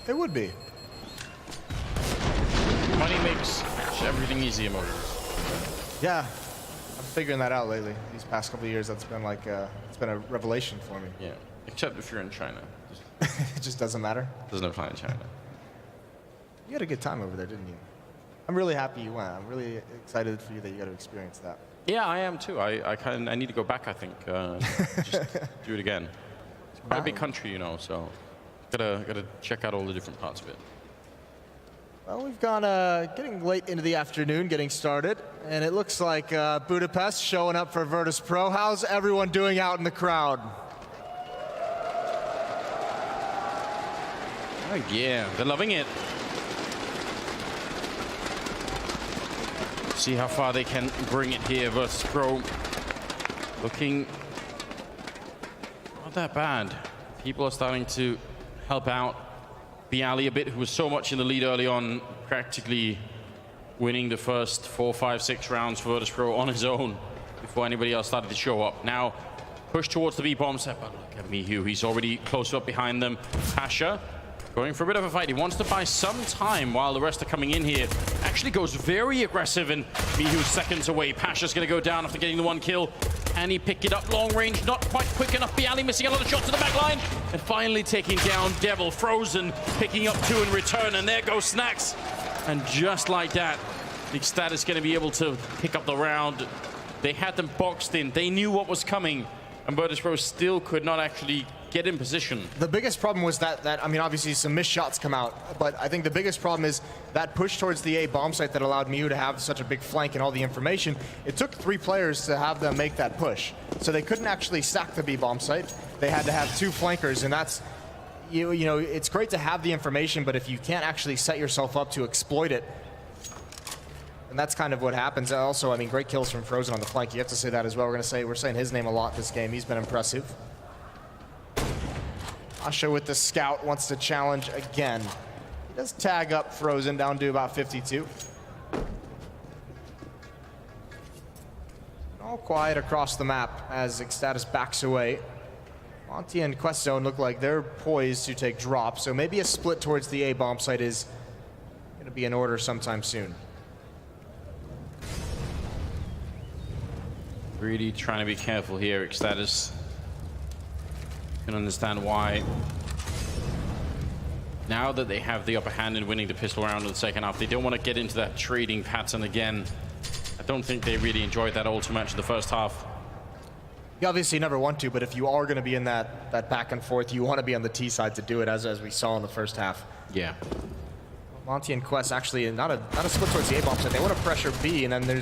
It would be. Money makes everything easier, Moses. Yeah. I'm figuring that out lately. These past couple of years, that's been like it's been a revelation for me. Yeah, except if you're in China. It just doesn't matter. Doesn't apply in China. You had a good time over there, didn't you? I'm really happy you went. I'm really excited for you that you got to experience that. Yeah, I am too. I need to go back, I think. Just do it again. It's quite a big country, you know, so gotta check out all the different parts of it. Well, we've gone getting late into the afternoon, getting started, and it looks like Budapest showing up for Virtus Pro. How's everyone doing out in the crowd? Oh yeah, they're loving it. See how far they can bring it here. Virtus Pro looking not that bad. People are starting to help out Bialy a bit, who was so much in the lead early on, practically winning the first 4, 5, 6 rounds for Virtus Pro on his own before anybody else started to show up. Now, push towards the B-bomb set, but look at Mihu. He's already close up behind them. Pasha going for a bit of a fight. He wants to buy some time while the rest are coming in here. Actually goes very aggressive, and Mihu's seconds away. Pasha's going to go down after getting the 1 kill. Can he pick it up long range? Not quite quick enough. Bialy missing a lot of shots to the back line. And finally taking down Devil. Frozen picking up 2 in return. And there goes Snacks. And just like that, eXstatus going to be able to pick up the round. They had them boxed in. They knew what was coming, and Virtus.pro still could not actually get in position. The biggest problem was that I mean, obviously some missed shots come out, but I think the biggest problem is that push towards the A bomb site that allowed Miu to have such a big flank and all the information. It took 3 players to have them make that push. So they couldn't actually stack the B bomb site. They had to have 2 flankers, and that's, you know, it's great to have the information, but if you can't actually set yourself up to exploit it, and that's kind of what happens. Also, I mean, great kills from Frozen on the flank. You have to say that as well. We're saying his name a lot this game. He's been impressive. Asha with the scout wants to challenge again. He does tag up Frozen down to about 52. All quiet across the map as eXstatus backs away. Monty and Quest Zone look like they're poised to take drops, so maybe a split towards the A bomb site is going to be in order sometime soon. Really trying to be careful here, eXstatus. You can understand why. Now that they have the upper hand in winning the pistol round in the second half, they don't want to get into that trading pattern again. I don't think they really enjoyed that ultra match in the first half. You obviously never want to, but if you are going to be in that back and forth, you want to be on the T side to do it, as we saw in the first half. Yeah. Monty and Quest actually not a split towards the A bomb side. They want to pressure B, and then they're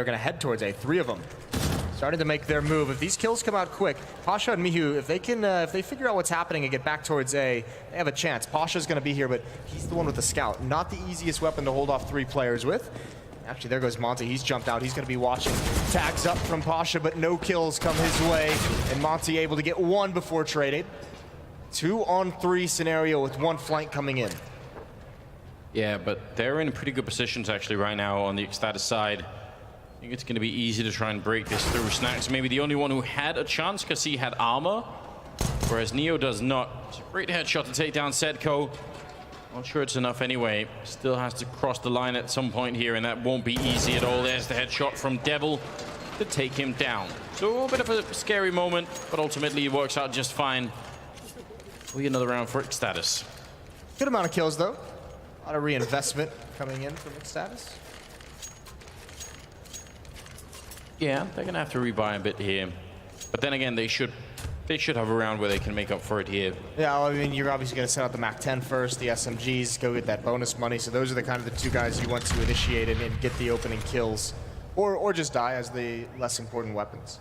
gonna head towards A. 3 of them starting to make their move. If these kills come out quick, Pasha and Mihu, if they figure out what's happening and get back towards A, they have a chance. Pasha's going to be here, but he's the one with the scout. Not the easiest weapon to hold off 3 players with. Actually, there goes Monty. He's jumped out. He's going to be watching. Tags up from Pasha, but no kills come his way. And Monty able to get 1 before trading. 2-on-3 scenario with 1 flank coming in. Yeah, but they're in pretty good positions actually right now on the eXstatus side. I think it's going to be easy to try and break this through. Snacks maybe the only one who had a chance because he had armor, whereas Neo does not. It's a great headshot to take down Setko. Not sure it's enough anyway. Still has to cross the line at some point here, and that won't be easy at all. There's the headshot from Devil to take him down. So a bit of a scary moment, but ultimately it works out just fine. We another round for eXstatus. Good amount of kills though. A lot of reinvestment coming in from eXstatus. Yeah, they're gonna have to rebuy a bit here, but then again, they should have a round where they can make up for it here. Yeah, well, I mean, you're obviously gonna set out the MAC-10 first, the SMGs, go get that bonus money. So those are the kind of the 2 guys you want to initiate and get the opening kills, or just die as the less important weapons.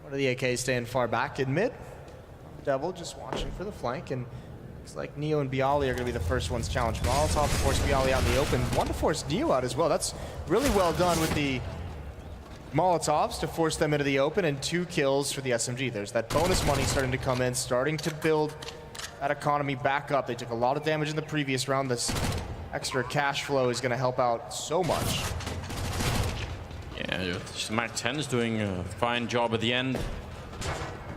One of the AKs staying far back in mid. Devil just watching for the flank, and looks like Neo and Bialy are going to be the first ones challenged. Molotov to force Bialy out in the open. 1 to force Neo out as well. That's really well done with the Molotovs to force them into the open, and 2 kills for the SMG. There's that bonus money starting to come in, starting to build that economy back up. They took a lot of damage in the previous round. This extra cash flow is going to help out so much. Yeah, MAC-10 is doing a fine job at the end.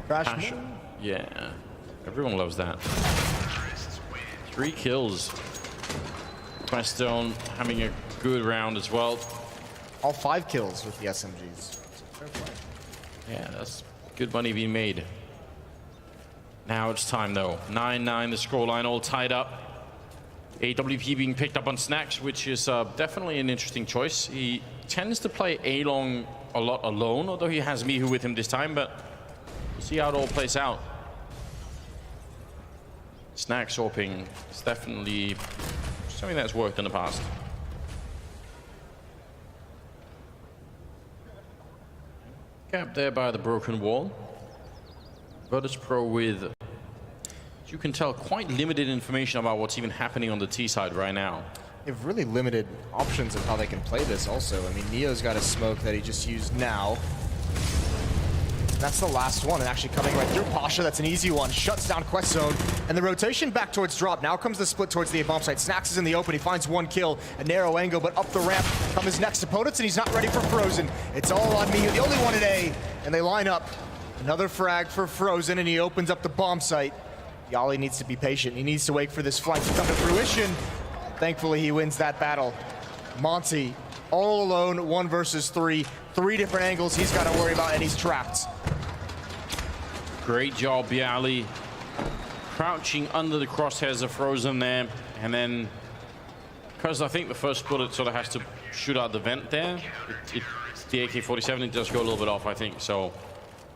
Passion? Yeah, everyone loves that. 3 kills. Quest Zone having a good round as well. All 5 kills with the SMGs. Fair play. Yeah, that's good money being made. Now it's time though. 9-9, the scoreline all tied up. AWP being picked up on Snacks, which is definitely an interesting choice. He tends to play A-long a lot alone, although he has Mihu with him this time, but we'll see how it all plays out. Snacks AWPing is definitely something that's worked in the past. Gap there by the broken wall. Virtus.pro with, as you can tell, quite limited information about what's even happening on the T side right now. They have really limited options of how they can play this also. I mean, Neo's got a smoke that he just used now. That's the last one, and actually coming right through Pasha. That's an easy one. Shuts down Quest Zone, and the rotation back towards drop. Now comes the split towards the A bomb site. Snacks is in the open. He finds 1 kill, a narrow angle, but up the ramp come his next opponents, and he's not ready for Frozen. It's all on Mihu, the only one at A, and they line up. Another frag for Frozen, and he opens up the bomb site. Bialy needs to be patient. He needs to wait for this flank to come to fruition. Thankfully, he wins that battle. Monty, all alone, 1 versus 3. 3 different angles he's got to worry about, and he's trapped. Great job, Bialy. Crouching under the crosshairs of Frozen there, and then because I think the first bullet sort of has to shoot out the vent there. The AK-47, it does go a little bit off, I think, so.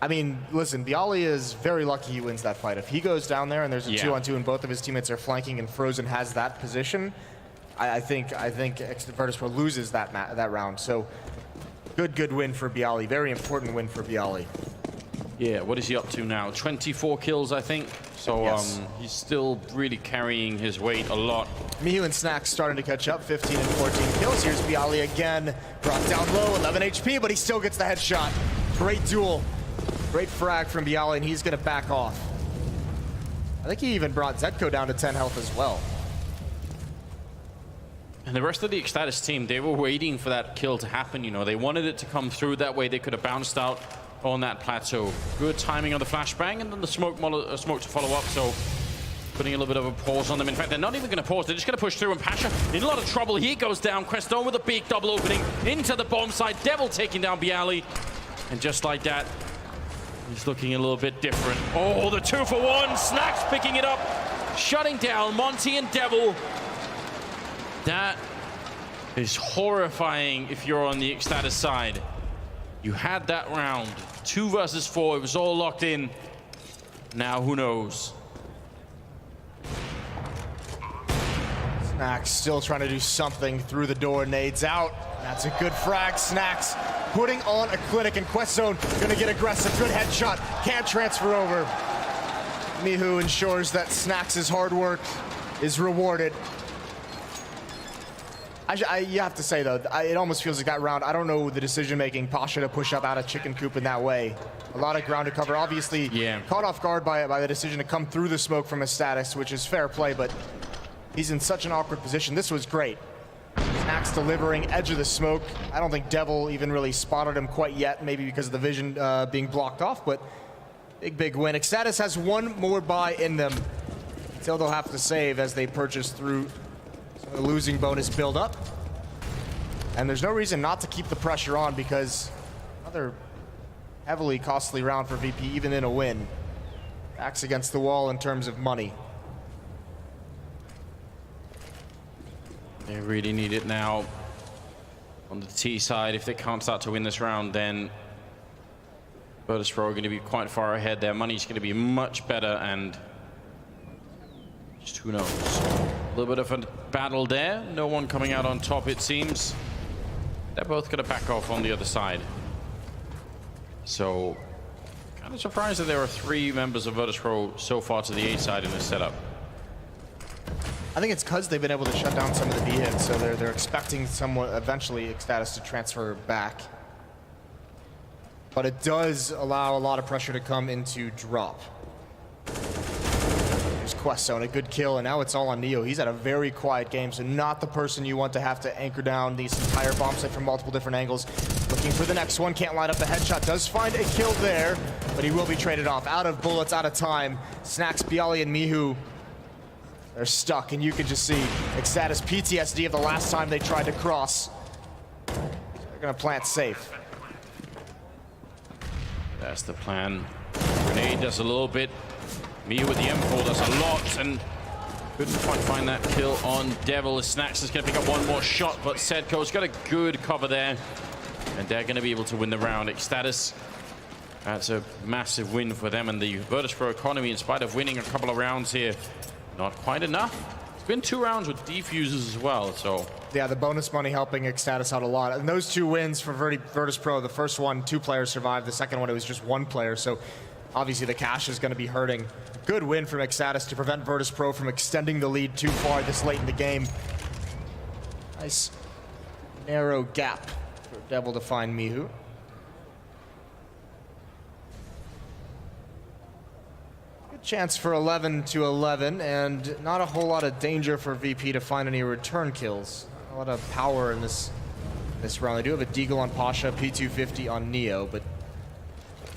I mean, listen, Bialy is very lucky he wins that fight. If he goes down there and there's a 2-on-2 and both of his teammates are flanking and Frozen has that position, I think Virtus.pro loses that round. So good win for Bialy. Very important win for Bialy. Yeah, what is he up to now? 24 kills, I think. So yes. He's still really carrying his weight a lot. miHu and Snacks starting to catch up, 15 and 14 kills. Here's Bialy again, brought down low, 11 HP, but he still gets the headshot. Great duel. Great frag from Bialy, and he's going to back off. I think he even brought Zetko down to 10 health as well. And the rest of the eXstatus team, they were waiting for that kill to happen. You know, they wanted it to come through. That way they could have bounced out on that plateau. Good timing on the flashbang, and then the smoke to follow up. So putting a little bit of a pause on them. In fact, they're not even going to pause. They're just going to push through, and Pasha in a lot of trouble. He goes down. Queston with a big double opening into the bomb site. Devil taking down Bialy. And just like that, he's looking a little bit different. Oh, the 2-for-1. Snacks picking it up, shutting down Monty and Devil. That is horrifying if you're on the eXstatus side. You had that round, 2 versus 4. It was all locked in. Now, who knows? Snacks still trying to do something through the door. Nades out. That's a good frag. Snacks putting on a clinic, and Questzone gonna get aggressive. Good headshot. Can't transfer over. miHu ensures that Snacks' hard work is rewarded. You have to say, though, it almost feels like that round, I don't know the decision-making, Pasha to push up out of chicken coop in that way. A lot of ground to cover. Obviously, caught off guard by the decision to come through the smoke from eXstatus, which is fair play, but he's in such an awkward position. This was great. Snacks delivering, edge of the smoke. I don't think Devil even really spotted him quite yet, maybe because of the vision being blocked off, but big win. eXstatus has one more buy in them until they'll have to save as they purchase through the losing bonus build up. And there's no reason not to keep the pressure on, because another heavily costly round for VP, even in a win. Backs against the wall in terms of money. They really need it now. On the T side, if they can't start to win this round, then Virtus.pro are going to be quite far ahead. Their money's going to be much better, and just who knows. A little bit of a battle there. No one coming out on top, it seems. They're both going to back off on the other side. So, kind of surprised that there are 3 members of Virtus.pro so far to the A side in this setup. I think it's because they've been able to shut down some of the B hits, so they're expecting someone eventually eXstatus to transfer back. But it does allow a lot of pressure to come into drop. There's Questzone, a good kill, and now it's all on Neo. He's had a very quiet game, so not the person you want to have to anchor down this entire bomb site from multiple different angles. Looking for the next one, can't line up the headshot, does find a kill there, but he will be traded off. Out of bullets, out of time. Snacks, Bialy, and miHu, they're stuck, and you can just see eXstatus PTSD of the last time they tried to cross. They're gonna plant safe. That's the plan. Grenade does a little bit. miHu with the M4 does a lot, and couldn't quite find that kill on Devil. Snacks is going to pick up one more shot, but Sedko's got a good cover there, and they're going to be able to win the round. eXstatus, that's a massive win for them, and the Virtus.pro economy, in spite of winning a couple of rounds here, not quite enough. It's been 2 rounds with defusers as well, so. Yeah, the bonus money helping eXstatus out a lot. And those 2 wins for Virtus.pro, the first one, 2 players survived. The second one, it was just 1 player. So obviously the cash is going to be hurting. Good win from eXstatus to prevent Virtus.pro from extending the lead too far this late in the game. Nice narrow gap for Devil to find miHu. Chance for 11-11, and not a whole lot of danger for VP to find any return kills. A lot of power in this round. They do have a Deagle on Pasha, P250 on Neo, but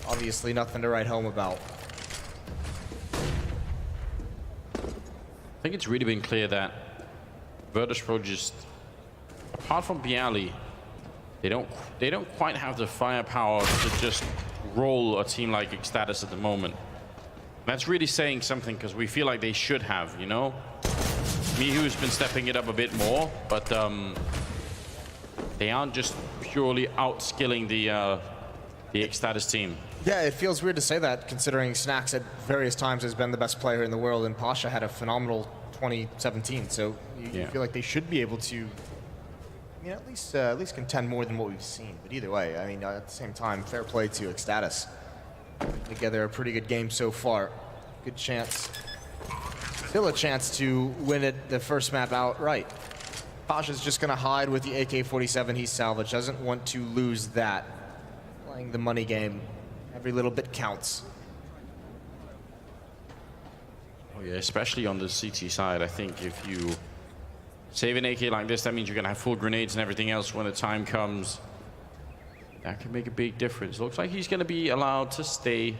obviously nothing to write home about. I think it's really been clear that Virtus.pro just, apart from Bialy, they don't quite have the firepower to just roll a team like eXstatus at the moment. That's really saying something, because we feel like they should have, you know? Mihu's been stepping it up a bit more, but they aren't just purely outskilling the eXstatus team. Yeah, it feels weird to say that, considering Snacks at various times has been the best player in the world, and Pasha had a phenomenal 2017. So you feel like they should be able to, at least contend more than what we've seen. But either way, I mean, at the same time, fair play to eXstatus. Together, a pretty good game so far. Good chance, still a chance to win it the first map outright. Pasha's just gonna hide with the AK-47 he's salvaged. Doesn't want to lose that. Playing the money game. Every little bit counts. Oh yeah, especially on the CT side. I think if you save an AK like this, that means you're gonna have full grenades and everything else when the time comes. That can make a big difference. Looks like he's gonna be allowed to stay.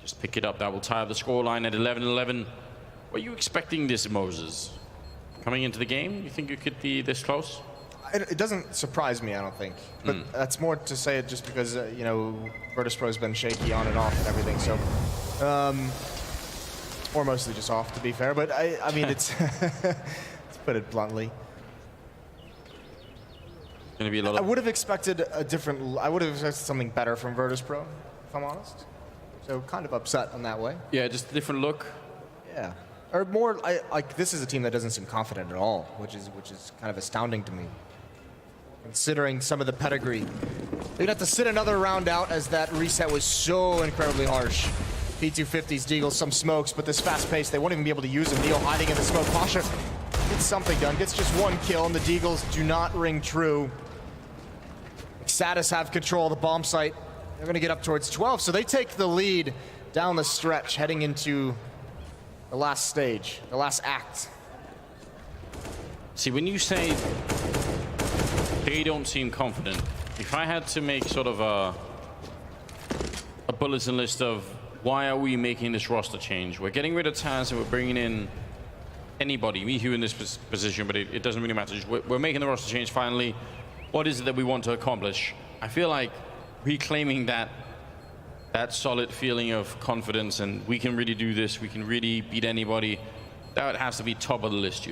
Just pick it up. That will tie up the scoreline at 11-11. Were you expecting this, Moses? Coming into the game, you think it could be this close? It doesn't surprise me, I don't think. But that's more to say it just because, Virtus.pro's been shaky on and off and everything. So, or mostly just off, to be fair. But I mean, it's let's put it bluntly. Gonna be a lot of... I would have expected I would have expected something better from Virtus.pro, if I'm honest. So kind of upset on that way. Yeah, just a different look. Yeah. Or more, like this is a team that doesn't seem confident at all, which is kind of astounding to me. Considering some of the pedigree. They'd have to sit another round out as that reset was so incredibly harsh. P250s, Deagles, some smokes, but this fast pace, they won't even be able to use him. Neo hiding in the smoke. Pasha gets something done, gets just one kill, and the Deagles do not ring true. eXstatus have control of the bomb site. They're gonna get up towards 12, so they take the lead down the stretch, heading into the last stage, the last act. See, when you say they don't seem confident, if I had to make sort of a bulletin list of why are we making this roster change? We're getting rid of Taz and we're bringing in anybody, Mihu in this position, but it doesn't really matter. We're making the roster change finally. What is it that we want to accomplish? I feel like reclaiming that solid feeling of confidence and we can really do this, we can really beat anybody, that has to be top of the list,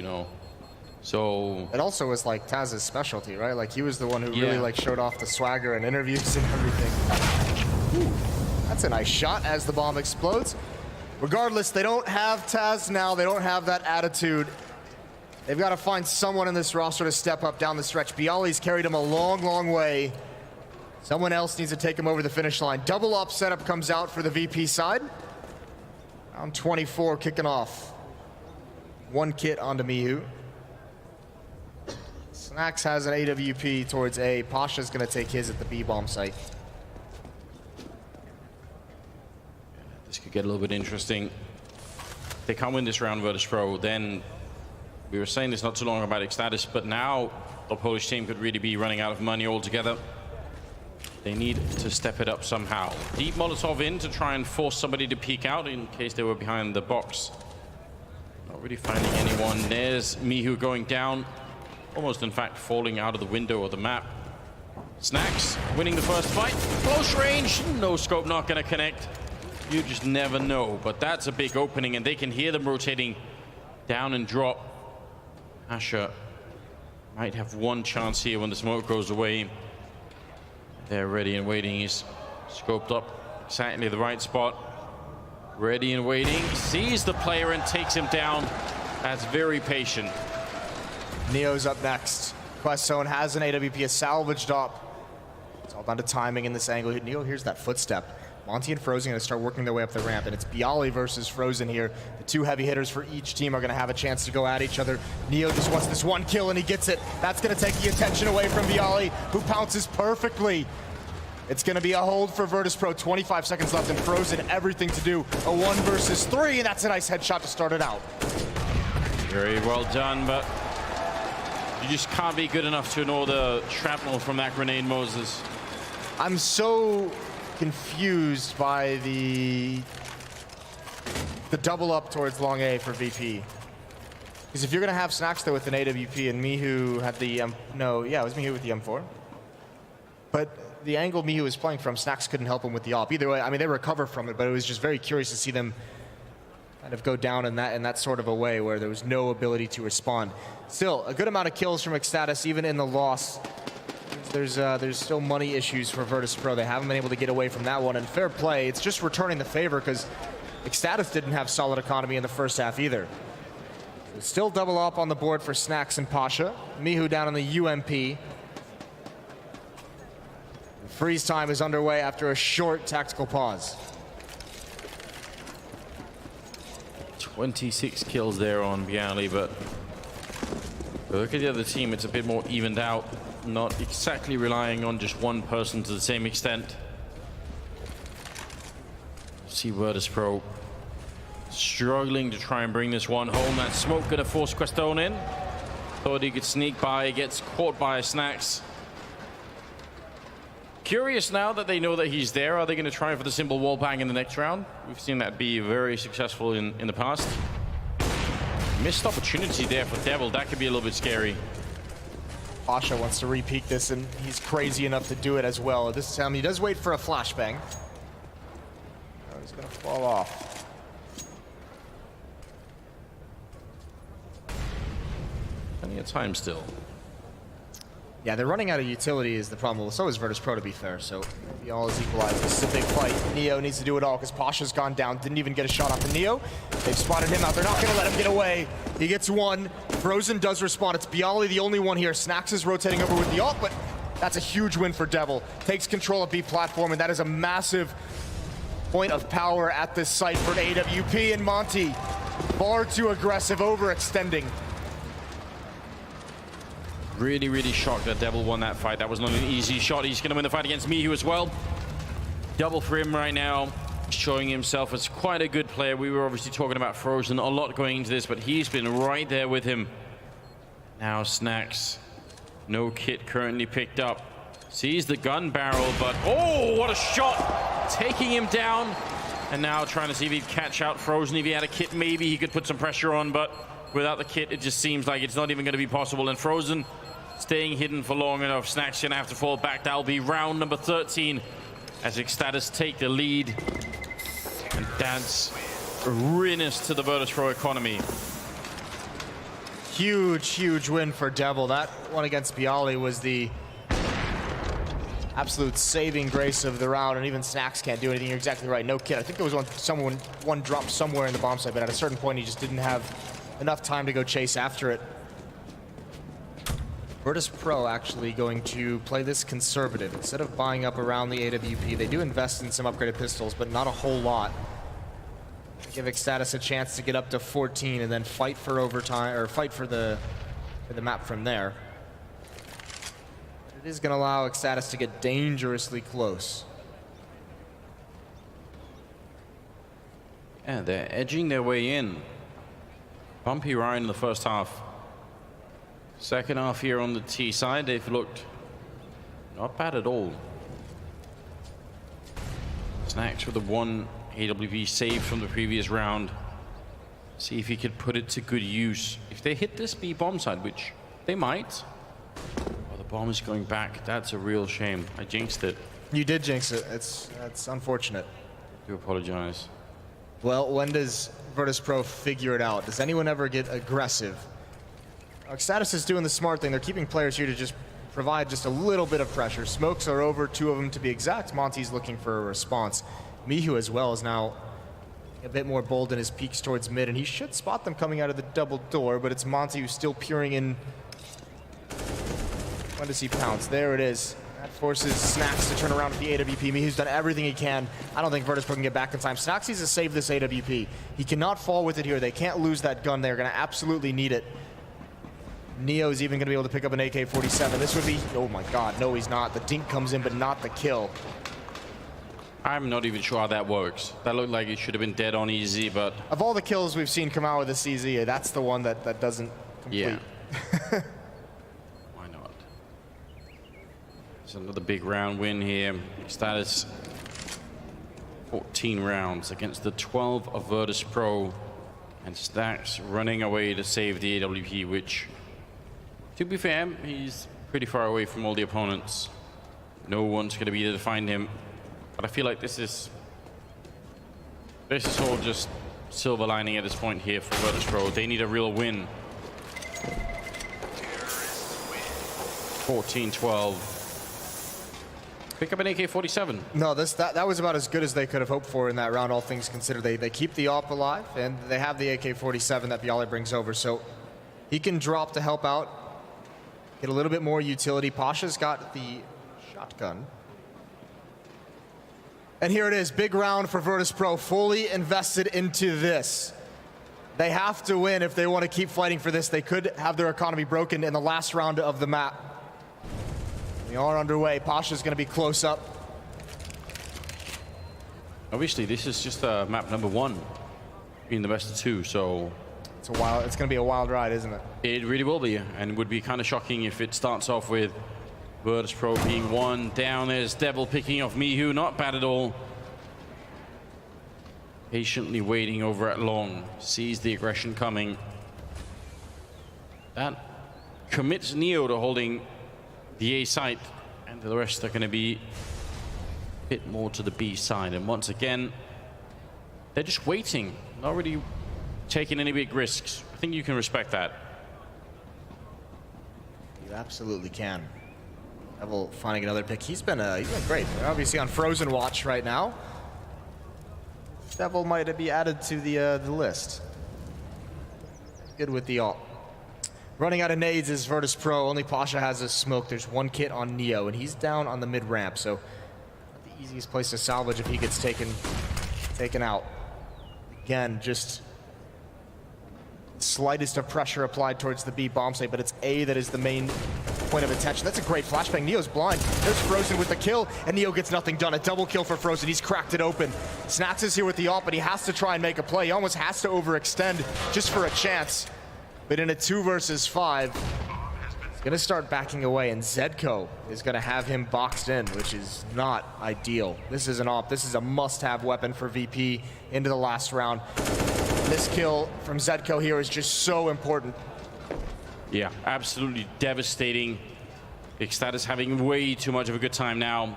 So it also was like Taz's specialty, right? Like he was the one who really like showed off the swagger and interviews and everything. Ooh, that's a nice shot as the bomb explodes. Regardless, they don't have Taz now. They don't have that attitude. They've got to find someone in this roster to step up down the stretch. Bialy's carried him a long, long way. Someone else needs to take him over the finish line. Double up setup comes out for the VP side. Round 24 kicking off. One kit onto Mihu. Snacks has an AWP towards A. Pasha's going to take his at the B bomb site. This could get a little bit interesting. If they can't win this round, Virtus.pro, then we were saying this not too long about eXstatus, but now the Polish team could really be running out of money altogether. They need to step it up somehow. Deep Molotov in to try and force somebody to peek out in case they were behind the box. Not really finding anyone. There's Mihu going down. Almost, in fact, falling out of the window of the map. Snacks winning the first fight. Close range. No scope, not going to connect. You just never know. But that's a big opening, and they can hear them rotating down and drop. Asher might have one chance here when the smoke goes away. They're ready and waiting. He's scoped up exactly the right spot. Ready and waiting. Sees the player and takes him down. That's very patient. Neo's up next. Quest Zone has an AWP, a salvaged up. It's all down to timing in this angle. Neo hears that footstep. Monty and Frozen are going to start working their way up the ramp, and it's Bialy versus Frozen here. The two heavy hitters for each team are going to have a chance to go at each other. Neo just wants this one kill, and he gets it. That's going to take the attention away from Bialy, who pounces perfectly. It's going to be a hold for Virtus.pro. 25 seconds left, and Frozen everything to do. A 1 versus 3, and that's a nice headshot to start it out. Very well done, but you just can't be good enough to ignore the shrapnel from that grenade, Moses. I'm so confused by the double up towards long A for VP. Because if you're going to have Snacks there with an AWP and Mihu had the it was Mihu with the M4. But the angle Mihu was playing from, Snacks couldn't help him with the op. Either way, I mean, they recover from it, but it was just very curious to see them kind of go down in that sort of a way where there was no ability to respond. Still, a good amount of kills from eXstatus, even in the loss. There's still money issues for Virtus Pro. They haven't been able to get away from that one, and fair play. It's just returning the favor because eXstatus didn't have solid economy in the first half either. Still double up on the board for Snacks and Pasha. Mihu down on the UMP. Freeze time is underway after a short tactical pause. 26 kills there on Bialy, but look at the other team. It's a bit more evened out. Not exactly relying on just one person to the same extent. See Virtus Pro struggling to try and bring this one home. That smoke gonna force Questone in. Thought he could sneak by, gets caught by Snacks. Curious now that they know that he's there. Are they going to try for the simple wall bang in the next round? We've seen that be very successful in the past. Missed opportunity there for Devil. That could be a little bit scary. Pasha wants to repeat this, and he's crazy enough to do it as well. This time he does wait for a flashbang. Oh, he's going to fall off. Plenty of time still. Yeah, they're running out of utility is the problem. Well, so is Virtus Pro, to be fair, so maybe all is equalized. This is a big fight. Neo needs to do it all because Pasha's gone down. Didn't even get a shot off the Neo. They've spotted him out. They're not going to let him get away. He gets one. Frozen does respond. It's Bialy, the only one here. Snacks is rotating over with the ult, but that's a huge win for Devil. Takes control of B platform, and that is a massive point of power at this site for AWP. And Monty, far too aggressive, overextending. Really, really shocked that Devil won that fight. That was not an easy shot. He's going to win the fight against Mihu as well. Double for him right now, showing himself as quite a good player. We were obviously talking about Frozen a lot going into this, but he's been right there with him. Now Snacks, no kit currently picked up. Sees the gun barrel, but oh, what a shot! Taking him down, and now trying to see if he'd catch out Frozen. If he had a kit, maybe he could put some pressure on, but without the kit, it just seems like it's not even going to be possible. And Frozen staying hidden for long enough. Snacks gonna have to fall back. That'll be round number 13 as eXstatus take the lead. And that's ruinous to the Virtus Pro economy. Huge, huge win for Devil. That one against Bialy was the absolute saving grace of the round, and even Snacks can't do anything. You're exactly right. No kit. I think there was one dropped somewhere in the bomb site, but at a certain point he just didn't have enough time to go chase after it. Virtus Pro actually going to play this conservative. Instead of buying up around the AWP, they do invest in some upgraded pistols, but not a whole lot. Give eXstatus a chance to get up to 14 and then fight for overtime, or fight for the map from there. It is going to allow eXstatus to get dangerously close. Yeah, they're edging their way in. Bumpy ride in the first half. Second half here on the T side, they've looked not bad at all. Snacks with the one AWP saved from the previous round. See if he could put it to good use. If they hit this B bomb side, which they might. Oh, the bomb is going back. That's a real shame. I jinxed it. You did jinx it. That's unfortunate. I do apologize. Well, when does Virtus Pro figure it out? Does anyone ever get aggressive? eXstatus is doing the smart thing. They're keeping players here to just provide just a little bit of pressure. Smokes are over, 2 of them to be exact. Monty's looking for a response. Mihu as well is now a bit more bold in his peeks towards mid, and he should spot them coming out of the double door, but it's Monty who's still peering in. When does he pounce? There it is. That forces Snacks to turn around with the AWP. Mihu's done everything he can. I don't think Virtus Pro can get back in time. Snacks needs to save this AWP. He cannot fall with it here. They can't lose that gun. They're going to absolutely need it. Neo's even going to be able to pick up an AK-47. This would be... Oh my god, no he's not. The dink comes in, but not the kill. I'm not even sure how that works. That looked like it should have been dead on easy, but... Of all the kills we've seen come out with the CZ, that's the one that doesn't complete. Yeah. Why not? It's another big round win here. eXstatus 14 rounds against the 12 of Virtus Pro. And Snacks running away to save the AWP, which, to be fair, he's pretty far away from all the opponents. No one's going to be there to find him. But I feel like this is all just silver lining at this point here for Virtus Pro. They need a real win. 14-12. Pick up an AK-47. No, that was about as good as they could have hoped for in that round, all things considered. They keep the AWP alive, and they have the AK-47 that Bialy brings over, so he can drop to help out, get a little bit more utility. Pasha's got the shotgun. And here it is, big round for Virtus Pro, fully invested into this. They have to win if they want to keep fighting for this. They could have their economy broken in the last round of the map. We are underway. Pasha's going to be close up. Obviously, this is just map number 1 being the best of 2, so it's going to be a wild ride, isn't it? It really will be, and would be kind of shocking if it starts off with Virtus Pro being 1 down. There's Devil picking off Mihu, not bad at all. Patiently waiting over at long, sees the aggression coming. That commits Neo to holding the A side, and the rest are going to be a bit more to the B side. And once again, they're just waiting, not really taking any big risks. I think you can respect that. You absolutely can. Devil finding another pick. He's been great. They're obviously on Frozen watch right now. Devil might be added to the list. Good with the ult. Running out of nades is Virtus Pro. Only Pasha has a smoke. There's 1 kit on Neo, and he's down on the mid ramp, so not the easiest place to salvage if he gets taken out. Again, just slightest of pressure applied towards the B bomb site, but it's A that is the main point of attention. That's a great flashbang. Neo's blind. There's Frozen with the kill, and Neo gets nothing done. A double kill for Frozen. He's cracked it open. Snacks is here with the ult, but he has to try and make a play. He almost has to overextend just for a chance. But in a 2 versus 5, he's going to start backing away, and Zedko is going to have him boxed in, which is not ideal. This is an AWP. This is a must-have weapon for VP into the last round. This kill from Zedko here is just so important. Yeah, absolutely devastating. eXstatus having way too much of a good time now.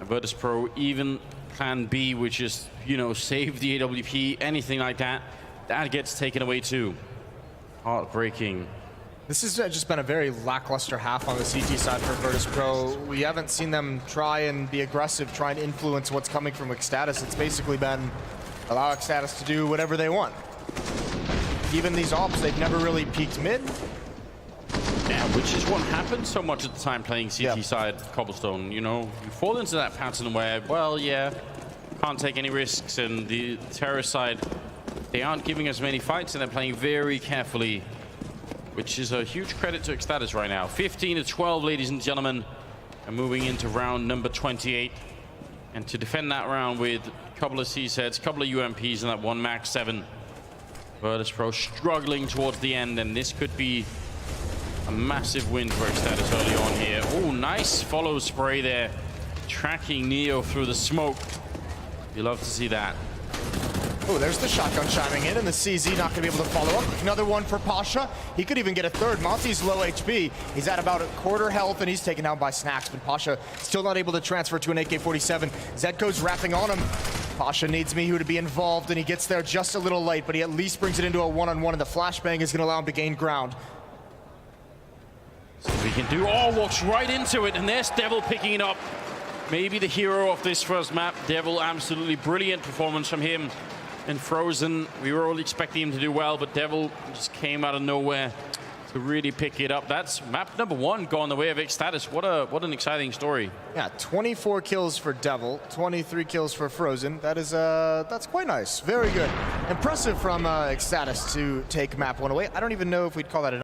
Virtus Pro, even plan B, which is, you know, save the AWP, anything like that, that gets taken away too. Heartbreaking. This has just been a very lackluster half on the CT side for Virtus Pro. We haven't seen them try and be aggressive, try and influence what's coming from eXstatus. It's basically been allow eXstatus to do whatever they want. Even these AWPs, they've never really peaked mid. Yeah, which is what happens so much at the time playing CT side Cobblestone. You know, you fall into that pattern where, well, yeah, can't take any risks, and the terrorist side, they aren't giving us many fights, and they're playing very carefully, which is a huge credit to eXstatus right now. 15-12, ladies and gentlemen, and moving into round number 28. And to defend that round with a couple of C-sets, a couple of UMPs, and that 1 max 7. Virtus Pro struggling towards the end, and this could be a massive win for eXstatus early on here. Oh, nice follow spray there, tracking Neo through the smoke. You love to see that. Oh, there's the shotgun chiming in, and the CZ not going to be able to follow up. Another one for Pasha. He could even get a third. Monty's low HP. He's at about a quarter health, and he's taken down by Snacks, but Pasha still not able to transfer to an AK-47. Zedko's wrapping on him. Pasha needs Mihu to be involved, and he gets there just a little late, but he at least brings it into a one-on-one, and the flashbang is going to allow him to gain ground. So we can do, oh, walks right into it, and there's Devil picking it up. Maybe the hero of this first map. Devil, absolutely brilliant performance from him. And Frozen, we were all expecting him to do well, but Devil just came out of nowhere to really pick it up. That's map number 1 going the way of eXstatus. What an exciting story. Yeah, 24 kills for Devil, 23 kills for Frozen. That is that's quite nice. Very good. Impressive from eXstatus to take map 1 away. I don't even know if we'd call that enough.